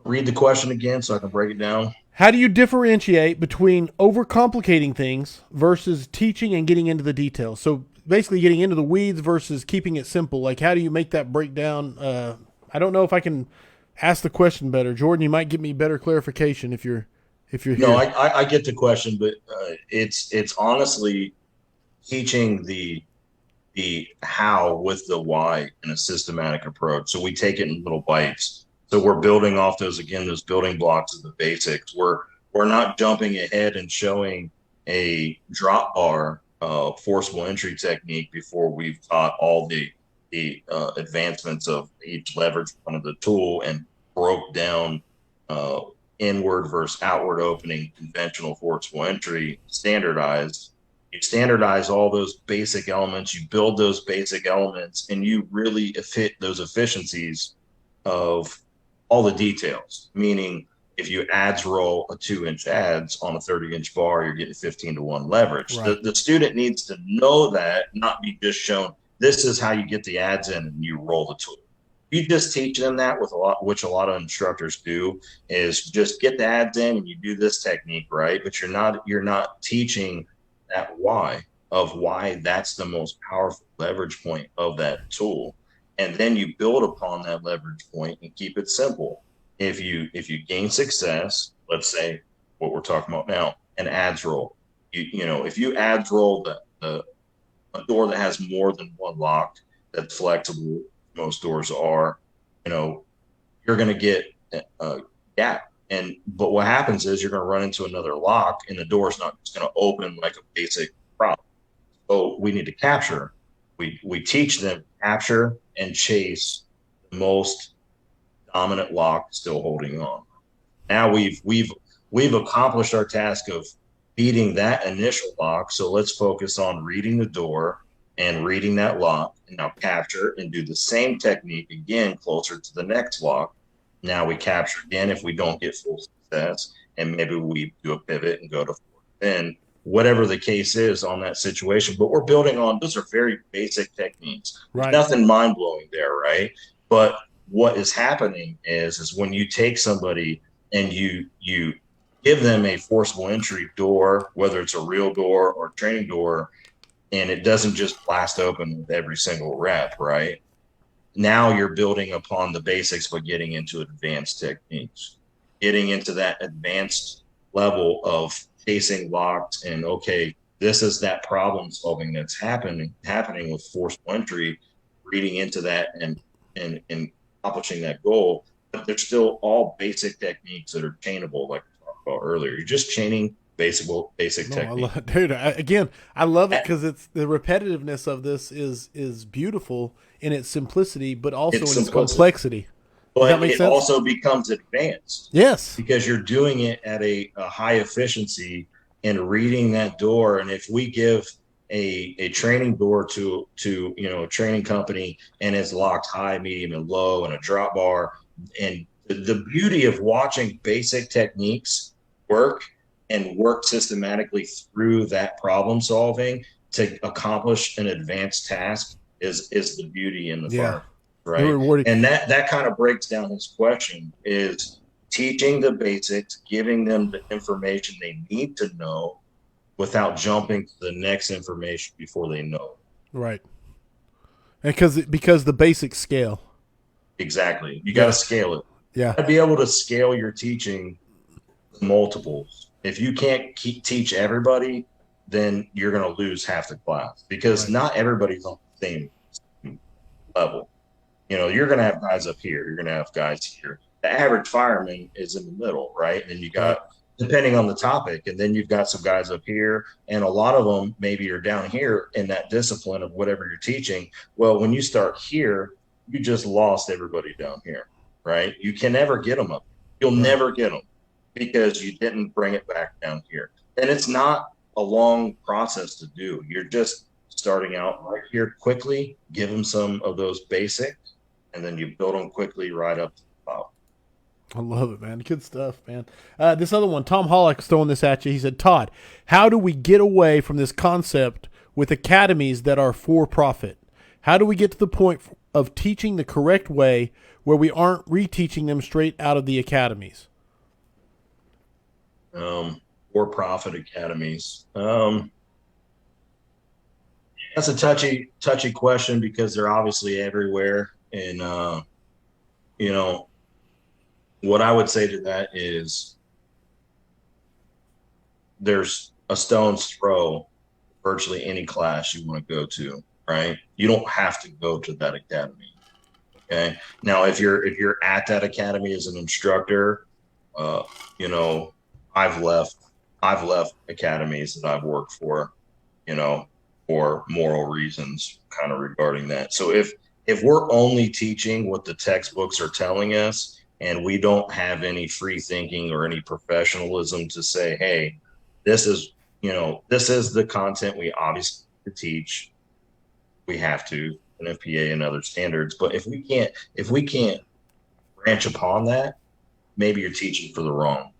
Read the question again so I can break it down. How do you differentiate between overcomplicating things versus teaching and getting into the details? So basically getting into the weeds versus keeping it simple. Like, how do you make that breakdown? I don't know if I can ask the question better. Jordan, you might give me better clarification if you're No, here. I get the question, but it's honestly teaching the how with the why in a systematic approach. So we take it in little bites. So we're building off those, again, those building blocks of the basics. We're not jumping ahead and showing a drop bar forcible entry technique before we've taught all the advancements of each leverage point of the tool and broke down uh, inward versus outward opening conventional forcible entry standardized. You standardize all those basic elements, you build those basic elements, and you really fit those efficiencies of all the details. Meaning, if you adds roll a 2-inch adds on a 30-inch bar, you're getting 15-to-1 leverage. Right. The student needs to know that, not be just shown this is how you get the adds in and you roll the tool. You just teach them that, with a lot, which a lot of instructors do, is just get the adds in and you do this technique, right? But you're not teaching that why that's the most powerful leverage point of that tool. And then you build upon that leverage point and keep it simple. If you gain success, let's say what we're talking about now, an adds roll. If you adds roll a door that has more than one lock that's flexible, most doors are, you're going to get a gap. But what happens is you're going to run into another lock and the door is not just going to open like a basic problem. So we need to capture. We teach them capture and chase the most dominant lock still holding on. Now we've accomplished our task of beating that initial lock. So let's focus on reading the door and reading that lock, and now capture and do the same technique again closer to the next lock. Now we capture again if we don't get full success, and maybe we do a pivot and go to fourth pin, whatever the case is on that situation. But we're building on, those are very basic techniques. Right. Nothing mind blowing there, right? But what is happening is when you take somebody and you give them a forcible entry door, whether it's a real door or training door, and it doesn't just blast open with every single rep, right? Now you're building upon the basics, but getting into advanced techniques, getting into that advanced level of chasing locks. And okay, this is that problem solving that's happening with forcible entry, reading into that and accomplishing that goal. But they're still all basic techniques that are chainable, like we talked about earlier. You're just chaining basic techniques. Dude, I love it because it's the repetitiveness of this is beautiful in its simplicity, but also in its complexity. But it also becomes advanced. Yes. Because you're doing it at a high efficiency and reading that door. And if we give a training door to a training company and it's locked high, medium, and low, and a drop bar, and the beauty of watching basic techniques work systematically through that problem solving to accomplish an advanced task is the beauty in the farm, right? And that kind of breaks down his question, is teaching the basics, giving them the information they need to know without jumping to the next information before they know. Right. And because the basics scale. Exactly. You got to scale it. Yeah. You got to be able to scale your teaching to multiples. If you can't teach everybody, then you're going to lose half the class, because not everybody's on the same level. You're going to have guys up here. You're going to have guys here. The average fireman is in the middle, right? And then you got, depending on the topic, and then you've got some guys up here, and a lot of them maybe are down here in that discipline of whatever you're teaching. Well, when you start here, you just lost everybody down here, right? You can never get them up. You'll never get them because you didn't bring it back down here. And it's not a long process to do. You're just starting out right here quickly, give them some of those basics, and then you build them quickly right up to the top. I love it, man. Good stuff, man. This other one, Tom Hollick's throwing this at you. He said, Todd, how do we get away from this concept with academies that are for profit? How do we get to the point of teaching the correct way where we aren't reteaching them straight out of the academies? for-profit academies. That's a touchy question because they're obviously everywhere. And, you know, what I would say to that is there's a stone's throw virtually any class you want to go to, right? You don't have to go to that academy. Okay. Now, if you're at that academy as an instructor, uh, you know, I've left academies that I've worked for, you know, for moral reasons, kind of regarding that. So if we're only teaching what the textbooks are telling us, and we don't have any free thinking or any professionalism to say, hey, this is this is the content we obviously teach. We have to NFPA and other standards. But if we can't branch upon that, maybe you're teaching for the wrong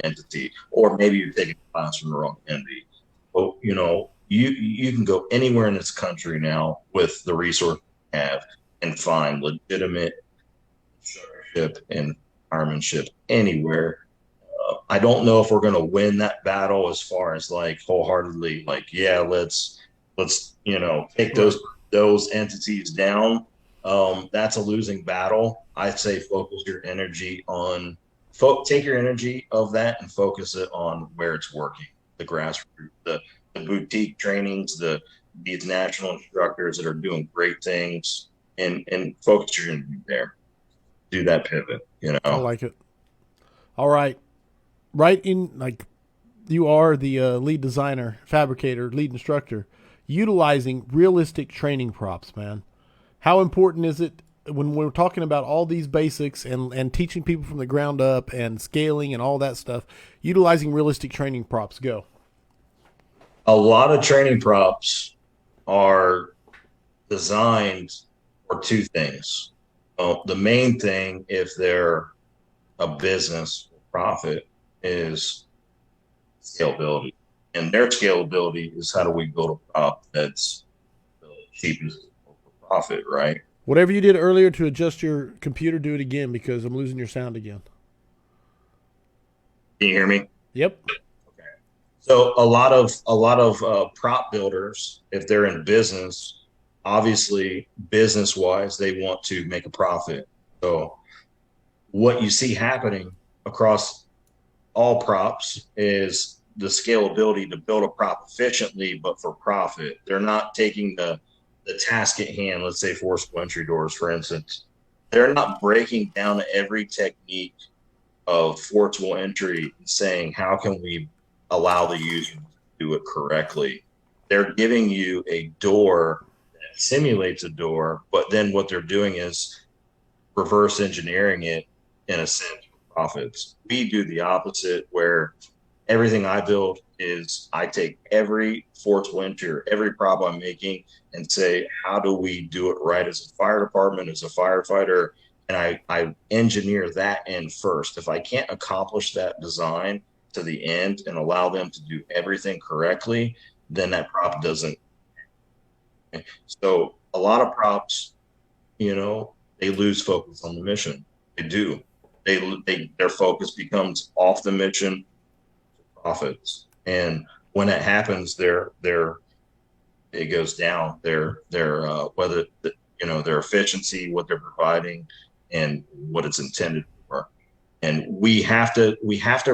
entity, or maybe you're taking a class from the wrong entity. But you can go anywhere in this country now with the resource you have and find legitimate instructorship and firemanship anywhere. I don't know if we're going to win that battle as far as like wholeheartedly, like, yeah, let's take those entities down. That's a losing battle. I'd say focus your energy on take your energy of that and focus it on where it's working. The grassroots, the boutique trainings, these national instructors that are doing great things, and focus your energy there. Do that pivot. I like it. All right. Right in, like, you are the lead designer, fabricator, lead instructor, utilizing realistic training props, man. How important is it when we're talking about all these basics and teaching people from the ground up and scaling and all that stuff, utilizing realistic training props? Go. A lot of training props are designed for two things. The main thing, if they're a business profit, is scalability. And their scalability is, how do we build a prop that's the cheapest for profit, right? Whatever you did earlier to adjust your computer, do it again, because I'm losing your sound again. Can you hear me? Yep. Okay. So a lot of prop builders, if they're in business, obviously business wise, they want to make a profit. So what you see happening across all props is the scalability to build a prop efficiently, but for profit. They're not taking the task at hand. Let's say forcible entry doors, for instance. They're not breaking down every technique of forcible entry and saying, how can we allow the user to do it correctly? They're giving you a door that simulates a door, but then what they're doing is reverse engineering it in a sense for profits. We do the opposite, where everything I build is I take every forcible entry or every prop I'm making and say, how do we do it right as a fire department, as a firefighter? And I engineer that in first. If I can't accomplish that design to the end and allow them to do everything correctly, then that prop doesn't. So a lot of props, they lose focus on the mission. They do. Their focus becomes off the mission, profits. And when that happens, it goes down. Their whether their efficiency, what they're providing, and what it's intended for. And we have to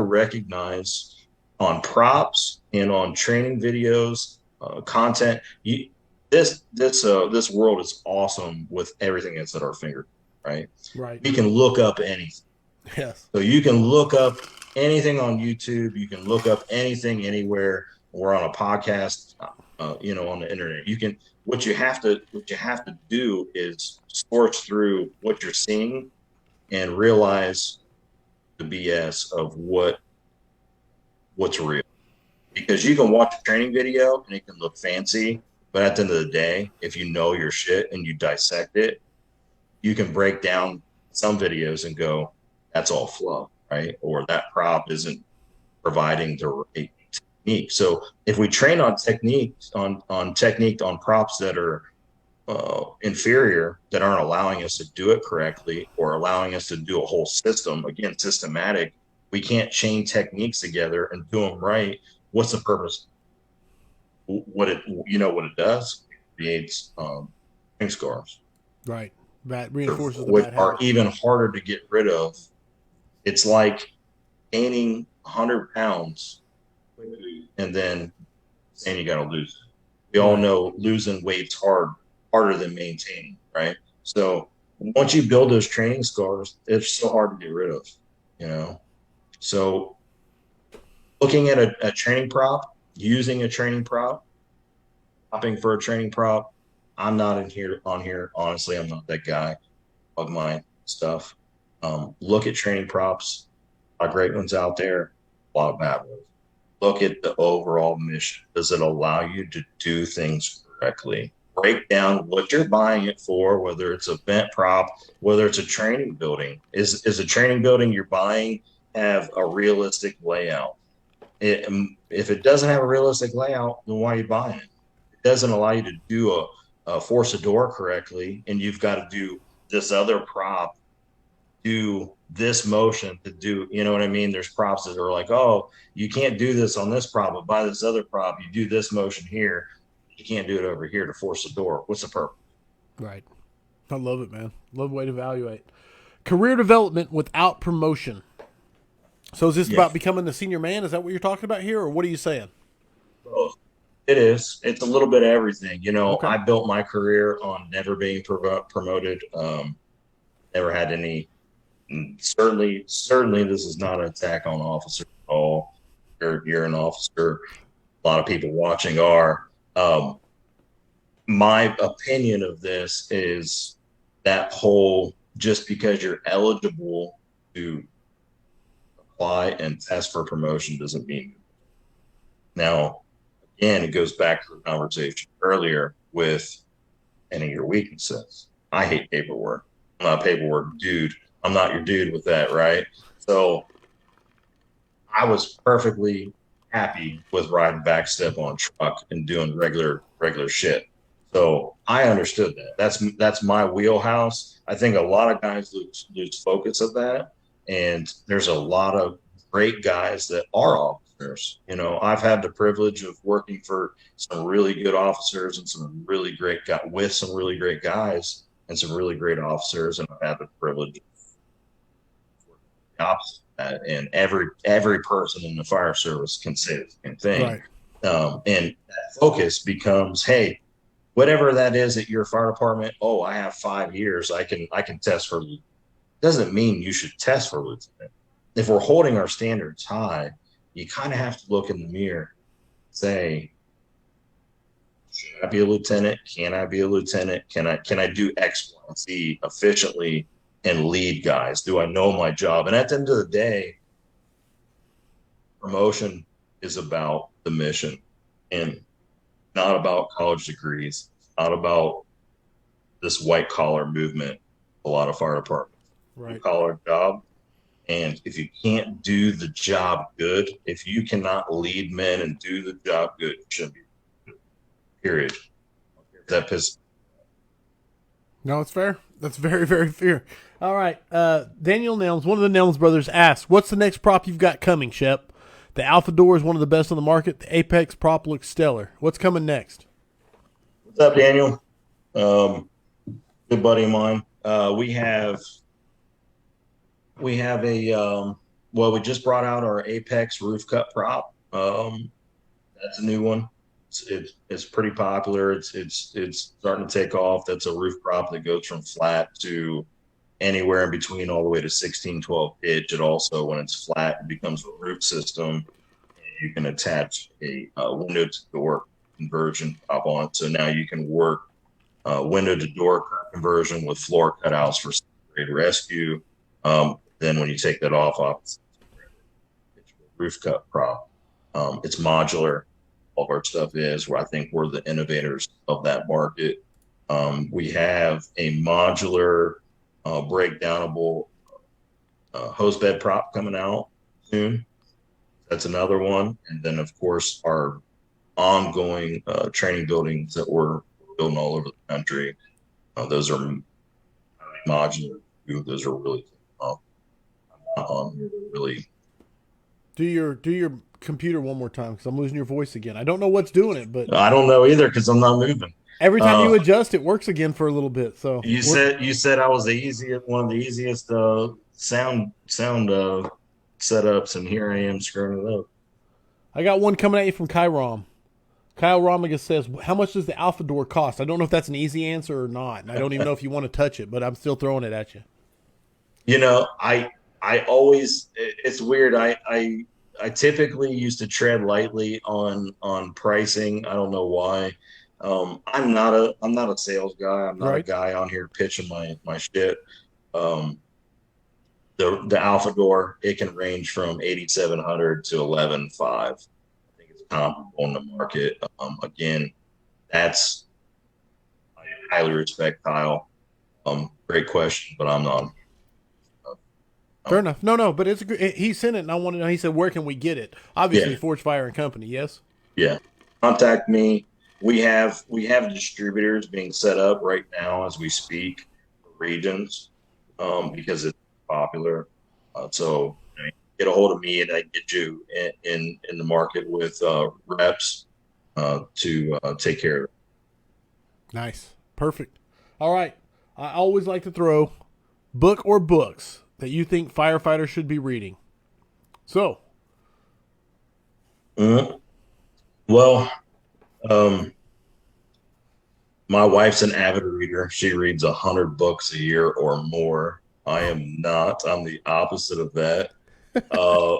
recognize on props and on training videos, content. This world is awesome with everything that's at our finger, right? Right. We can look up anything. Yes. So you can look up anything on YouTube. You can look up anything anywhere. We're on a podcast, on the internet. What you have to do is sort through what you're seeing and realize the BS of what's real. Because you can watch a training video and it can look fancy, but at the end of the day, if you know your shit and you dissect it, you can break down some videos and go, that's all fluff, right? Or that prop isn't providing the right technique. So if we train on technique on props that are inferior, that aren't allowing us to do it correctly or allowing us to do a whole system, again, systematic, we can't chain techniques together and do them right, what's the purpose? What it does? It creates scars, Right. That reinforces the which bad are habits. even harder to get rid of. It's like gaining 100 pounds and then saying you got to lose. We all Right. know losing weight's harder than maintaining, right? So once you build those training scars, it's so hard to get rid of, you know? So looking at a training prop, using a training prop, shopping for a training prop, I'm not on here. Honestly, I'm not that guy of my stuff. Look at training props, a lot of great ones out there, a lot of bad ones. Look at the overall mission. Does it allow you to do things correctly? Break down what you're buying it for, whether it's a vent prop, whether it's a training building. Is a training building you're buying have a realistic layout? If it doesn't have a realistic layout, then why are you buying it? It doesn't allow you to do force a door correctly, and you've got to do this other prop, do this motion to do, you know what I mean? There's props that are like, oh, you can't do this on this prop, but by this other prop, you do this motion here. You can't do it over here to force a door. What's the purpose? Right. I love it, man. Love the way to evaluate. Career development without promotion. So is this Yeah. about becoming the senior man? Is that what you're talking about here, or what are you saying? Both. It is. It's a little bit of everything. Okay. I built my career on never being promoted. Never had any. Certainly, this is not an attack on officers at all. You're an officer. A lot of people watching are. My opinion of this is that whole just because you're eligible to apply and test for promotion doesn't mean. Now, again, it goes back to the conversation earlier with any of your weaknesses. I hate paperwork. I'm not a paperwork dude. I'm not your dude with that, right? So I was perfectly happy with riding back step on truck and doing regular shit. So I understood that. That's my wheelhouse. I think a lot of guys lose focus of that, and there's a lot of great guys that are officers. I've had the privilege of working for some really good officers and some really great with some really great guys and some really great officers, and I've had the privilege of the opposite. And every person in the fire service can say the same thing. Right. And that focus becomes, hey, whatever that is at your fire department. Oh, I have 5 years. I can test for lieutenant. Doesn't mean you should test for lieutenant. If we're holding our standards high, you kind of have to look in the mirror, say, should I be a lieutenant? Can I be a lieutenant? Can I do X, Y, and Z efficiently and lead guys? Do I know my job? And at the end of the day, promotion is about the mission and not about college degrees, not about this white collar movement. A lot of fire departments, Right. collar job. And if you can't do the job good, if you cannot lead men and do the job good, you shouldn't be. Period. That pisses. No, it's fair. That's very, very fair. All right. Daniel Nelms, one of the Nelms brothers, asks, what's the next prop you've got coming, Shep? The Alpha Door is one of the best on the market. The Apex prop looks stellar. What's coming next? What's up, Daniel? Good buddy of mine. We have a we just brought out our Apex roof cut prop. That's a new one. It's pretty popular. It's starting to take off. That's a roof prop that goes from flat to anywhere in between, all the way to 16-12 pitch. It also, when it's flat, it becomes a roof system. You can attach a window to door conversion prop on it. So now you can work window to door conversion with floor cutouts for grade rescue. Then when you take that off, it's a roof cut prop. It's modular. All of our stuff is where I think we're the innovators of that market. We have a modular breakdownable hose bed prop coming out soon. That's another one. And then, of course, our ongoing training buildings that we're building all over the country. Those are modular. Those are really I'm not on here to really Do your computer one more time because I'm losing your voice again. I don't know what's doing it, but I don't know either because I'm not moving. every time you adjust, it works again for a little bit. So You said I was one of the easiest sound setups, and here I am screwing it up. I got one coming at you from Kyrom. Kyle Romiga says, "How much does the Alpha Door cost?" I don't know if that's an easy answer or not, and I don't even know if you want to touch it, but I'm still throwing it at you. You know, I always it's weird. I typically used to tread lightly on pricing. I don't know why. I'm not a sales guy. I'm not a Right? guy on here pitching my shit. Um, the Alpha Door, it can range from 8,700 to 11,500. I think it's comparable in the market. Again, that's I highly respect Kyle. Great question, but I'm not. Fair enough. No, but it's a good. He sent it, and I want to know. He said, "Where can we get it?" Obviously, Yeah, Forge Fire and Company. Yes. yeah. Contact me. We have distributors being set up right now as we speak for regions because it's popular. So get a hold of me and I get you in the market with reps to take care of it. Nice. Perfect. All right. I always like to throw book or books that you think firefighters should be reading. So, Mm-hmm. Well, um, my wife's an avid reader. She reads 100 books a year or more. I am not. I'm the opposite of that. Uh,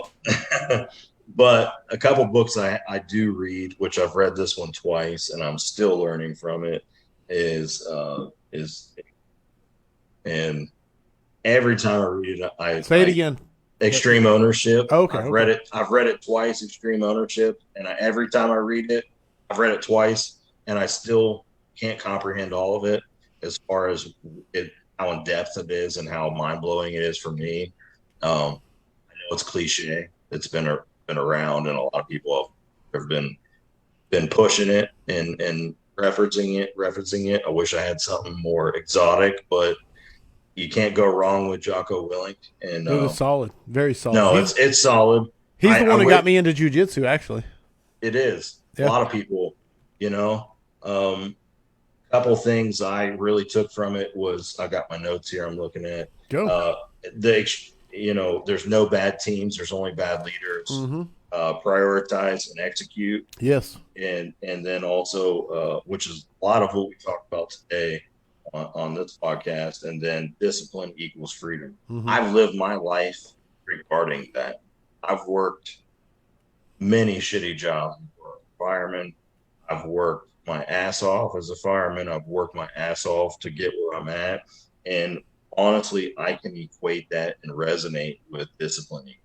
but a couple books I do read, which I've read this one twice, and I'm still learning from it. Is and every time I read it, say it again. Extreme Ownership. Okay. I've Okay. read it. I've read it twice. Extreme Ownership, and every time I read it, I've read it twice, and I still can't comprehend all of it as far as how in depth it is and how mind blowing it is for me. I know it's cliche. It's been around, and a lot of people have been pushing it and referencing it. I wish I had something more exotic, but you can't go wrong with Jocko Willink. And It was solid. Very solid. no, it's solid. He's the one I who got me into jiu-jitsu, actually. It is Yeah. a lot of people, you know. Couple things I really took from it was I got my notes here. I'm looking at Go. there's no bad teams. There's only bad leaders. Mm-hmm. Prioritize and execute. Yes. And then also, which is a lot of what we talked about today on this podcast. And then discipline equals freedom. Mm-hmm. I've lived my life regarding that. I've worked many shitty jobs as a fireman. I've worked my ass off as a fireman. I've worked my ass off to get where I'm at. And honestly, I can equate that and resonate with disciplining.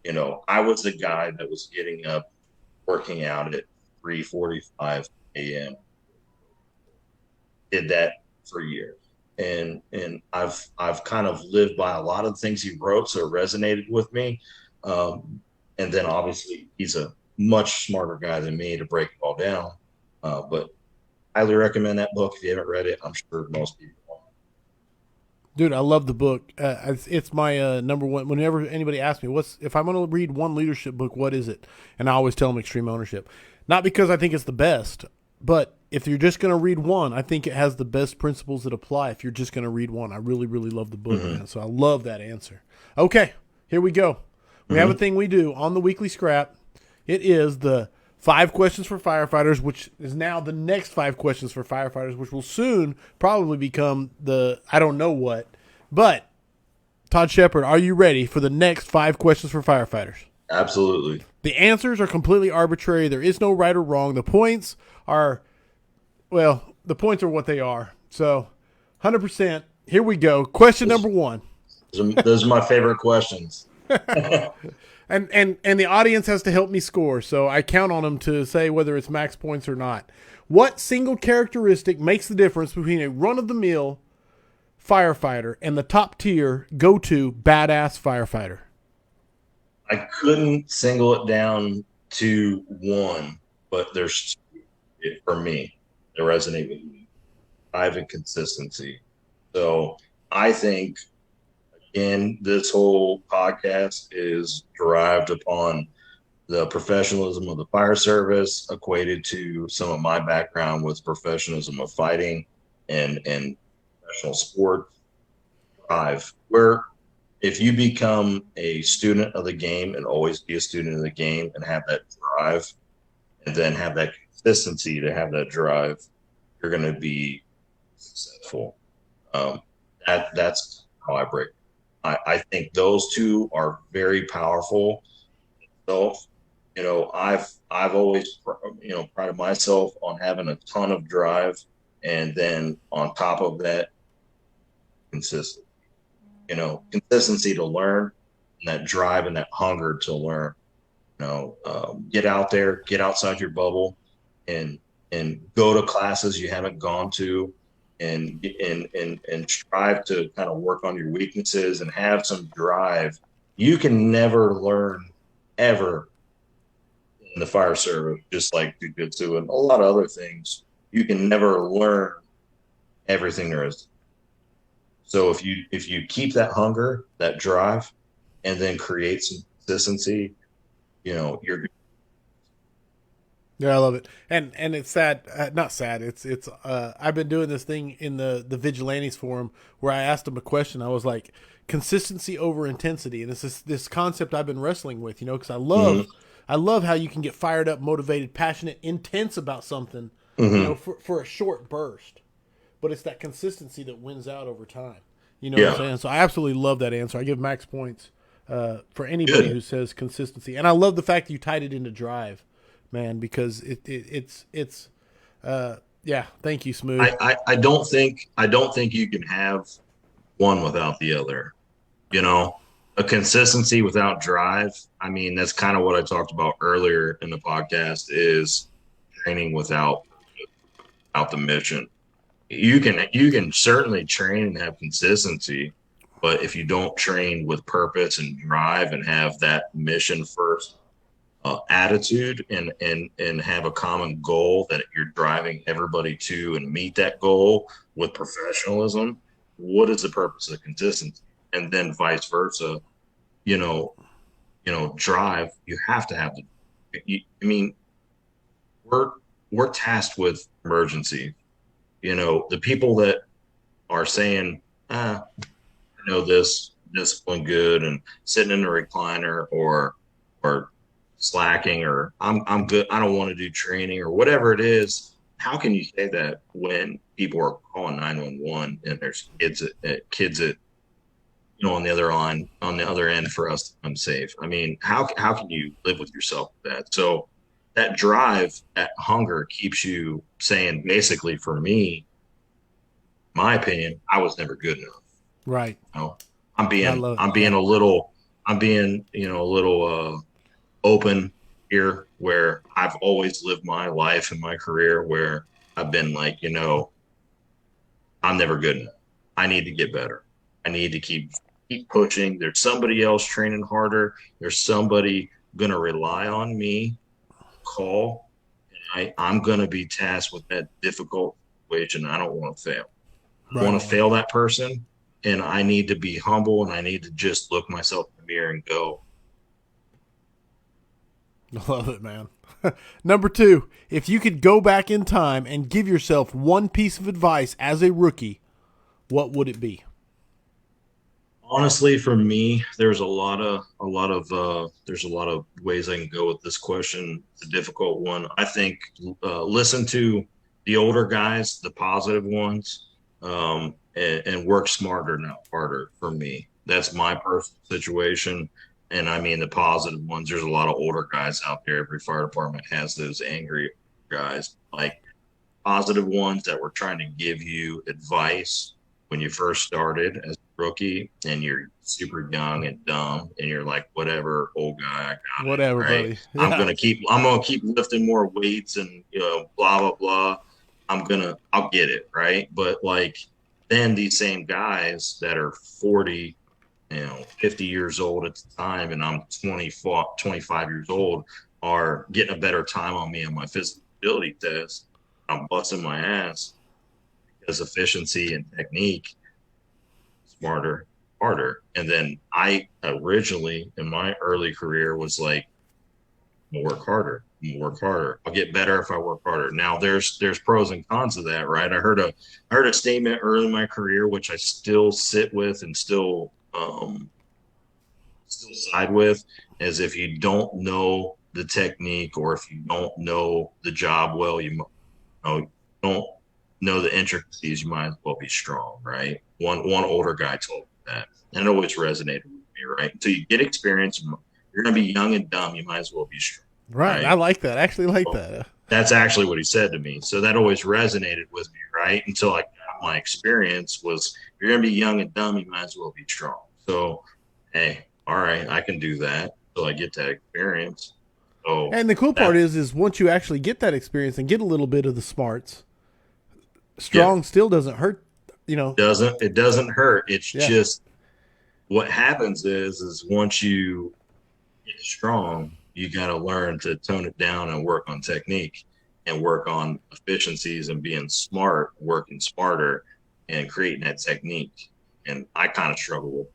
You know, I was the guy that was getting up, working out at 3:45 a.m. Did that for years. And I've kind of lived by a lot of the things he wrote, so it resonated with me. And then obviously he's a much smarter guy than me to break it all down. But highly recommend that book if you haven't read it. I'm sure most people won't. Dude, I love the book. It's my number one. Whenever anybody asks me, if I'm going to read one leadership book, what is it? And I always tell them Extreme Ownership. Not because I think it's the best, but if you're just going to read one, I think it has the best principles that apply if you're just going to read one. I really, really love the book, man. So I love that answer. Okay, here we go. We have a thing we do on the weekly scrap. It is the 5 questions for firefighters, which is now the next 5 questions for firefighters, which will soon probably become the I don't know what. But, Todd Shepherd, are you ready for the next 5 questions for firefighters? Absolutely. The answers are completely arbitrary. There is no right or wrong. The points are, well, the points are what they are. So, 100%. Here we go. Question number 1. Those are my favorite questions. And the audience has to help me score, so I count on them to say whether it's max points or not. What single characteristic makes the difference between a run-of-the-mill firefighter and the top-tier, go-to, badass firefighter? I couldn't single it down to one, but there's two for me that resonate with me. Drive and consistency. So I think And this whole podcast is derived upon the professionalism of the fire service, equated to some of my background with professionalism of fighting and professional sport drive. Where if you become a student of the game and always be a student of the game and have that drive, and then have that consistency to have that drive, you're going to be successful. That's how I break. I think those two are very powerful. So, I've always, prided myself on having a ton of drive, and then on top of that, consistent. Consistency to learn, and that drive and that hunger to learn. Get out there, get outside your bubble, and go to classes you haven't gone to, and strive to kind of work on your weaknesses and have some drive. You can never learn ever in the fire service, just like jiu-jitsu and a lot of other things. You can never learn everything there is. So if you keep that hunger, that drive, and then create some consistency, you're. Yeah, I love it, and it's sad, not sad. It's I've been doing this thing in the vigilantes forum where I asked them a question. I was like, consistency over intensity, and it's this concept I've been wrestling with, because I love how you can get fired up, motivated, passionate, intense about something, for a short burst, but it's that consistency that wins out over time. You know what I'm saying? So I absolutely love that answer. I give max points for anybody who says consistency, and I love the fact that you tied it into drive, man, because it's yeah. Thank you, Smooth. I don't think you can have one without the other. A consistency without drive. I mean, that's kind of what I talked about earlier in the podcast, is training without the mission. You can certainly train and have consistency, but if you don't train with purpose and drive and have that mission first attitude, and have a common goal that you're driving everybody to, and meet that goal with professionalism, what is the purpose of consistency? And then vice versa, drive. You have to have we're tasked with emergency. The people that are saying, I know this discipline good, and sitting in a recliner or slacking, or I'm good, I don't want to do training, or whatever it is. How can you say that when people are calling 911 and there's kids at on the other end for us to come safe? I mean, how can you live with yourself with that? So that drive, that hunger keeps you saying, basically, for me, my opinion, I was never good enough. Right. I'm being a little open here, where I've always lived my life and my career where I've been like, I'm never good enough. I need to get better. I need to keep pushing. There's somebody else training harder. There's somebody going to rely on me to call. And I'm going to be tasked with that difficult situation. I don't want to fail. I want to fail that person, and I need to be humble, and I need to just look myself in the mirror and go. I love it, man. Number 2, if you could go back in time and give yourself one piece of advice as a rookie, what would it be? Honestly, for me, there's a lot of ways I can go with this question. It's a difficult one. I think listen to the older guys, the positive ones, and work smarter, not harder. For me, that's my personal situation. And I mean, the positive ones, there's a lot of older guys out there. Every fire department has those angry guys, like positive ones that were trying to give you advice when you first started as a rookie, and you're super young and dumb, and you're like, whatever, old guy, I got whatever, it, right? buddy. Yeah. I'm gonna keep lifting more weights, and blah blah blah. I'll get it, right? But like, then these same guys that are 40, 50 years old at the time, and I'm 25 years old, are getting a better time on me on my physical ability test. I'm busting my ass because efficiency and technique, smarter, harder. And then I originally in my early career was like, I'm gonna work harder. I'm gonna work harder. I'll get better if I work harder. Now there's pros and cons of that, right? I heard a statement early in my career, which I still sit with and still side with, as if you don't know the technique or if you don't know the job well, don't know the intricacies, you might as well be strong, right? One older guy told me that, and it always resonated with me, right? Until you get experience, you're gonna be young and dumb. You might as well be strong, Right. I right? like that. I actually like Well, that. that's actually what he said to me. So that always resonated with me, right? Until I got my experience was, you're gonna be young and dumb. You might as well be strong. So, hey, all right, I can do that until I get that experience. So And the cool part that, is once you actually get that experience and get a little bit of the smarts, yeah, strong still doesn't hurt. You know. it doesn't hurt. It's Yeah. just what happens is once you get strong, you got to learn to tone it down and work on technique and work on efficiencies and being smart, working smarter and creating that technique. And I kind of struggled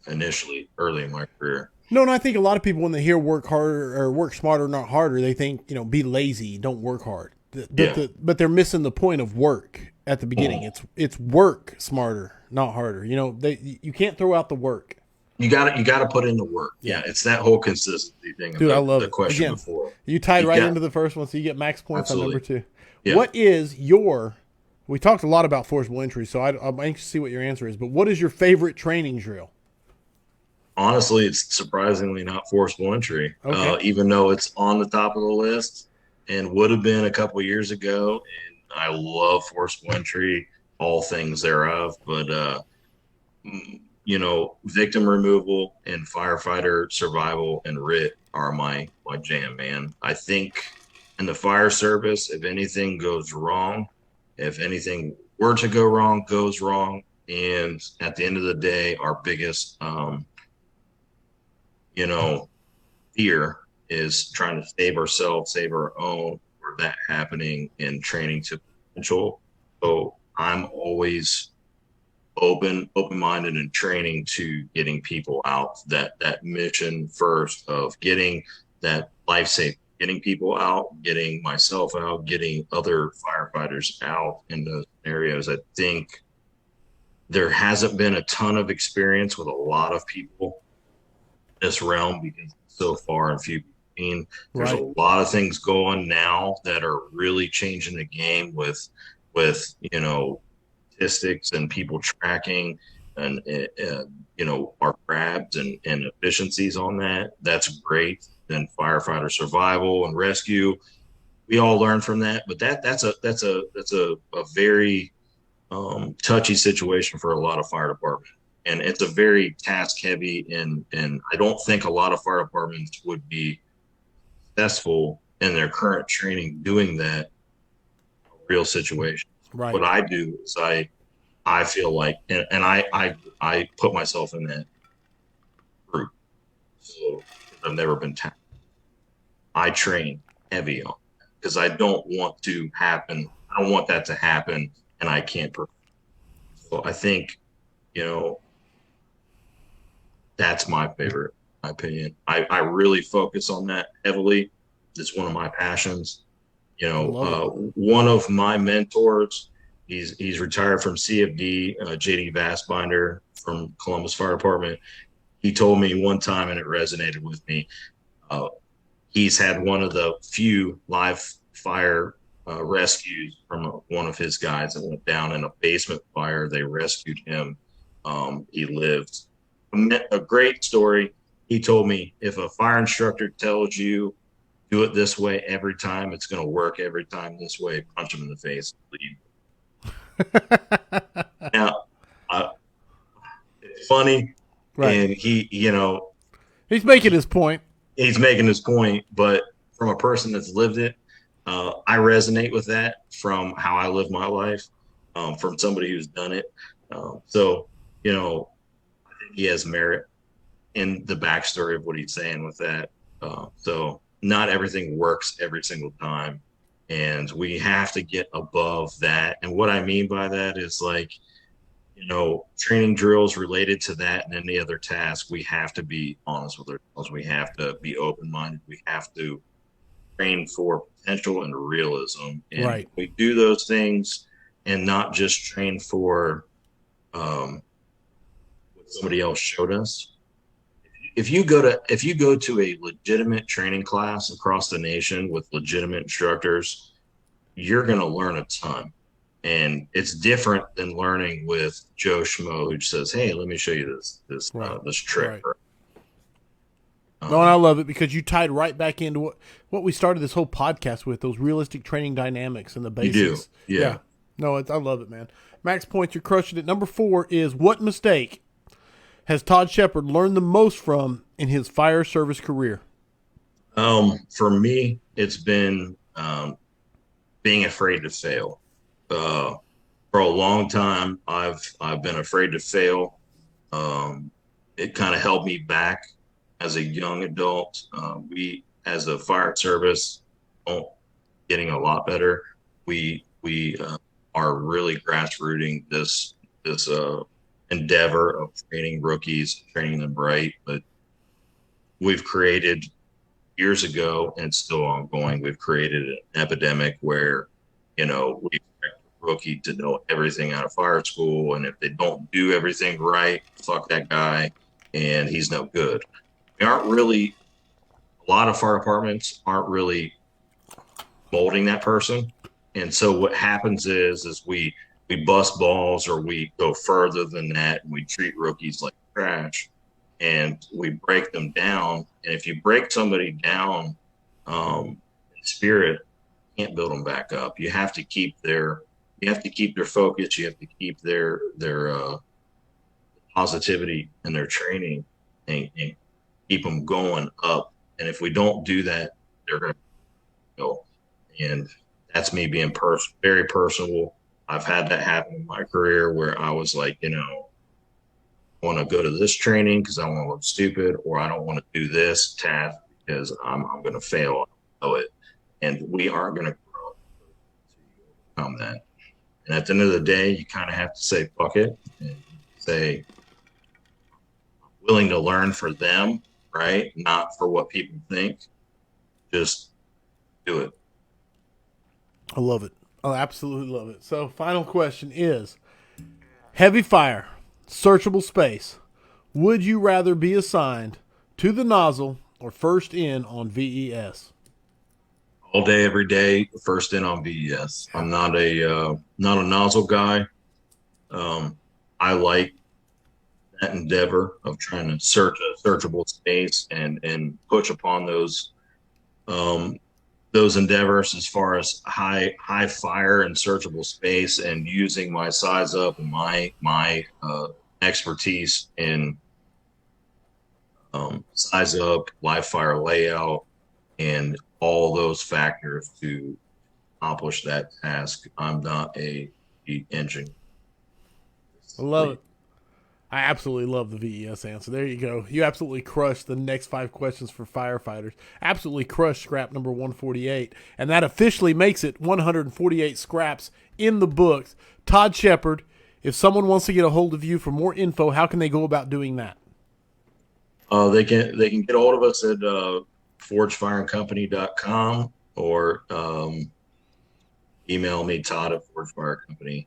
initially early in my career. No, and I think a lot of people when they hear work harder or work smarter, not harder, they think be lazy, don't work hard. Yeah. But they're missing the point of work at the beginning. Mhm. It's work smarter, not harder. You can't throw out the work. You gotta put in the work. Yeah, Yeah, it's that whole consistency thing of dude, I love the it. question Again, before. you tied You right got into the first one, so you get max points on number absolutely. two. Yeah. What is your? We talked a lot about forcible entry, so I'm anxious to see what your answer is. But what is your favorite training drill? Honestly, it's surprisingly not forcible entry, Okay. even though it's on the top of the list and would have been a couple of years ago. And I love forcible entry, all things thereof. But victim removal and firefighter survival and RIT are my jam, man. I think in the fire service, if anything goes wrong, if anything were to go wrong, goes wrong, and at the end of the day, our biggest you know, fear is trying to save ourselves, save our own, or that happening in training to potential. So I'm always open-minded in training to getting people out. That mission first of getting that life safe, getting people out, getting myself out, getting other firefighters out in those scenarios. I think there hasn't been a ton of experience with a lot of people this realm because it's so far and few between. There's a Right. lot of things going now that are really changing the game with statistics and people tracking and our crabs and efficiencies on that. That's great. Then firefighter survival and rescue, we all learn from that. But that's a very touchy situation for a lot of fire departments. And it's a very task heavy, and I don't think a lot of fire departments would be successful in their current training doing that real situation. Right. What I do is I feel like, and I put myself in that group. So I've never been tapped. I train heavy on because I don't want to happen. I don't want that to happen, and I can't. So I think, you know, that's my favorite, my opinion. I really focus on that heavily. It's one of my passions. I love it. One of my mentors, he's retired from CFD, JD Vastbinder from Columbus Fire Department. He told me one time, and it resonated with me. Uh, he's had one of the few live fire rescues from one of his guys that went down in a basement fire. They rescued him. He lived. A great story. He told me, if a fire instructor tells you do it this way every time, it's going to work every time this way. Punch him in the face. Leave. Now, uh, it's funny, Right. and He's making his point. he's making his point, but from a person that's lived it, I resonate with that from how I live my life, from somebody who's done it. So, I think he has merit in the backstory of what he's saying with that. So not everything works every single time. And we have to get above that. And what I mean by that is, like, training drills related to that and any other task, we have to be honest with ourselves. We have to be open-minded. We have to train for potential and realism. And Right. we do those things and not just train for what somebody else showed us. If you go to a legitimate training class across the nation with legitimate instructors, you're going to learn a ton. And it's different than learning with Joe Schmo who says, "Hey, let me show you Right. this trick." Right. No, and I Um, love it because you tied right back into what we started this whole podcast with, those realistic training dynamics and the you do, basics. yeah. Yeah. No, I love it, man. Max points, you're crushing it. Number 4 is, what mistake has Todd Shepherd learned the most from in his fire service career? For me, it's been being afraid to fail. Uh, for a long time, I've been afraid to fail. Um, it kind of held me back as a young adult. We, as a fire service, don't getting a lot better. We are really grassrooting this endeavor of training rookies, training them right. But we've created years ago, and it's still ongoing. We've created an epidemic where we expect a rookie to know everything out of fire school, and if they don't do everything right, fuck that guy, and he's no good. We aren't really A lot of fire departments aren't really molding that person. And so what happens is we bust balls or we go further than that and we treat rookies like trash and we break them down. And if you break somebody down in spirit, you can't build them back up. You have to keep their focus. You have to keep their positivity in their training and keep them going up. And if we don't do that, they're going to go. And that's me being very personable. I've had that happen in my career where I was like, I want to go to this training because I want to look stupid, or I don't want to do this task because I'm going to fail. I know it. And we aren't going to grow to overcome that. And at the end of the day, you kind of have to say, fuck it, and say, willing to learn for them, right? Not for what people think. Just do it. I love it. I absolutely love it. So, final question is, heavy fire, searchable space. Would you rather be assigned to the nozzle or first in on VES? All day, every day, first in on VES. I'm not a nozzle guy. I like that endeavor of trying to search a searchable space and push upon those endeavors as far as high fire and searchable space, and using my size up and my expertise in size up, live fire layout, and all those factors to accomplish that task. I'm not a engine. I love it. I absolutely love the VES answer. There you go. You absolutely crushed the next 5 questions for firefighters. Absolutely crushed scrap number 148. And that officially makes it 148 scraps in the books. Todd Shepherd, if someone wants to get a hold of you for more info, how can they go about doing that? They can get a hold of us at forgefireandcompany.com or email me, Todd at forgefirecompany.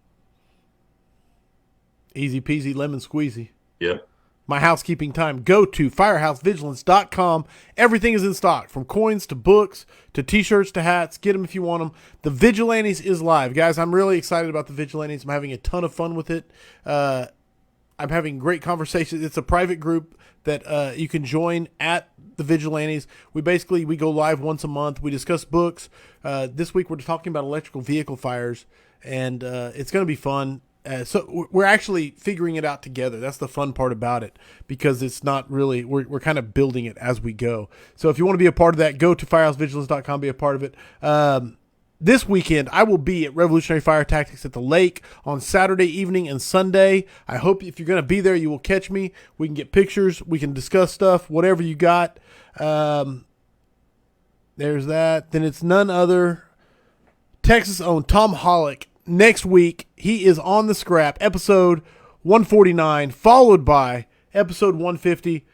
Easy peasy lemon squeezy. Yep. My housekeeping time. Go to firehousevigilance.com. Everything is in stock, from coins to books to t-shirts to hats. Get them if you want them. The Vigilantes is live. Guys, I'm really excited about the Vigilantes. I'm having a ton of fun with it. I'm having great conversations. It's a private group that you can join at the Vigilantes. We go live once a month. We discuss books. This week we're talking about electrical vehicle fires, and it's going to be fun. So we're actually figuring it out together. That's the fun part about it, because it's not really, we're kind of building it as we go. So if you want to be a part of that, go to firehousevigilance.com, be a part of it. This weekend, I will be at Revolutionary Fire Tactics at the lake on Saturday evening and Sunday. I hope if you're going to be there, you will catch me. We can get pictures. We can discuss stuff, whatever you got. There's that. Then it's none other. Texas owned Tom Hollick. Next week, he is on the scrap, episode 149, followed by episode 150.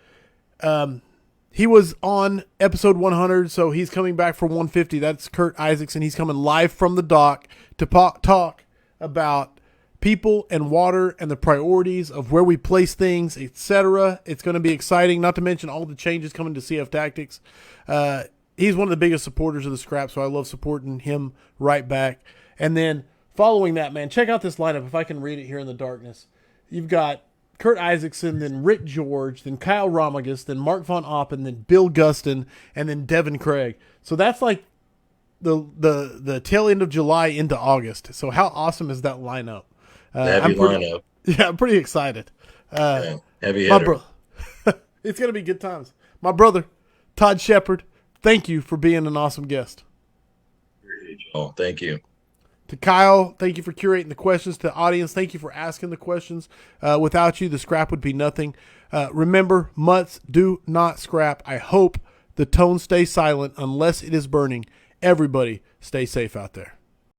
He was on episode 100, so he's coming back for 150. That's Kurt Isaacson. He's coming live from the dock to talk about people and water and the priorities of where we place things, etc. It's going to be exciting, not to mention all the changes coming to CF Tactics. He's one of the biggest supporters of the scrap, so I love supporting him right back. And then following that, man, check out this lineup if I can read it here in the darkness. You've got Kurt Isaacson, then Rick George, then Kyle Romagus, then Mark Von Oppen, then Bill Gustin, and then Devin Craig. So that's like the tail end of July into August. So how awesome is that lineup? Heavy lineup. Yeah, I'm pretty excited. Heavy hitter. It's going to be good times. My brother, Todd Shepherd, thank you for being an awesome guest. Oh, thank you. To Kyle, thank you for curating the questions. To the audience, thank you for asking the questions. Without you, the scrap would be nothing. Remember, mutts do not scrap. I hope the tone stays silent unless it is burning. Everybody stay safe out there.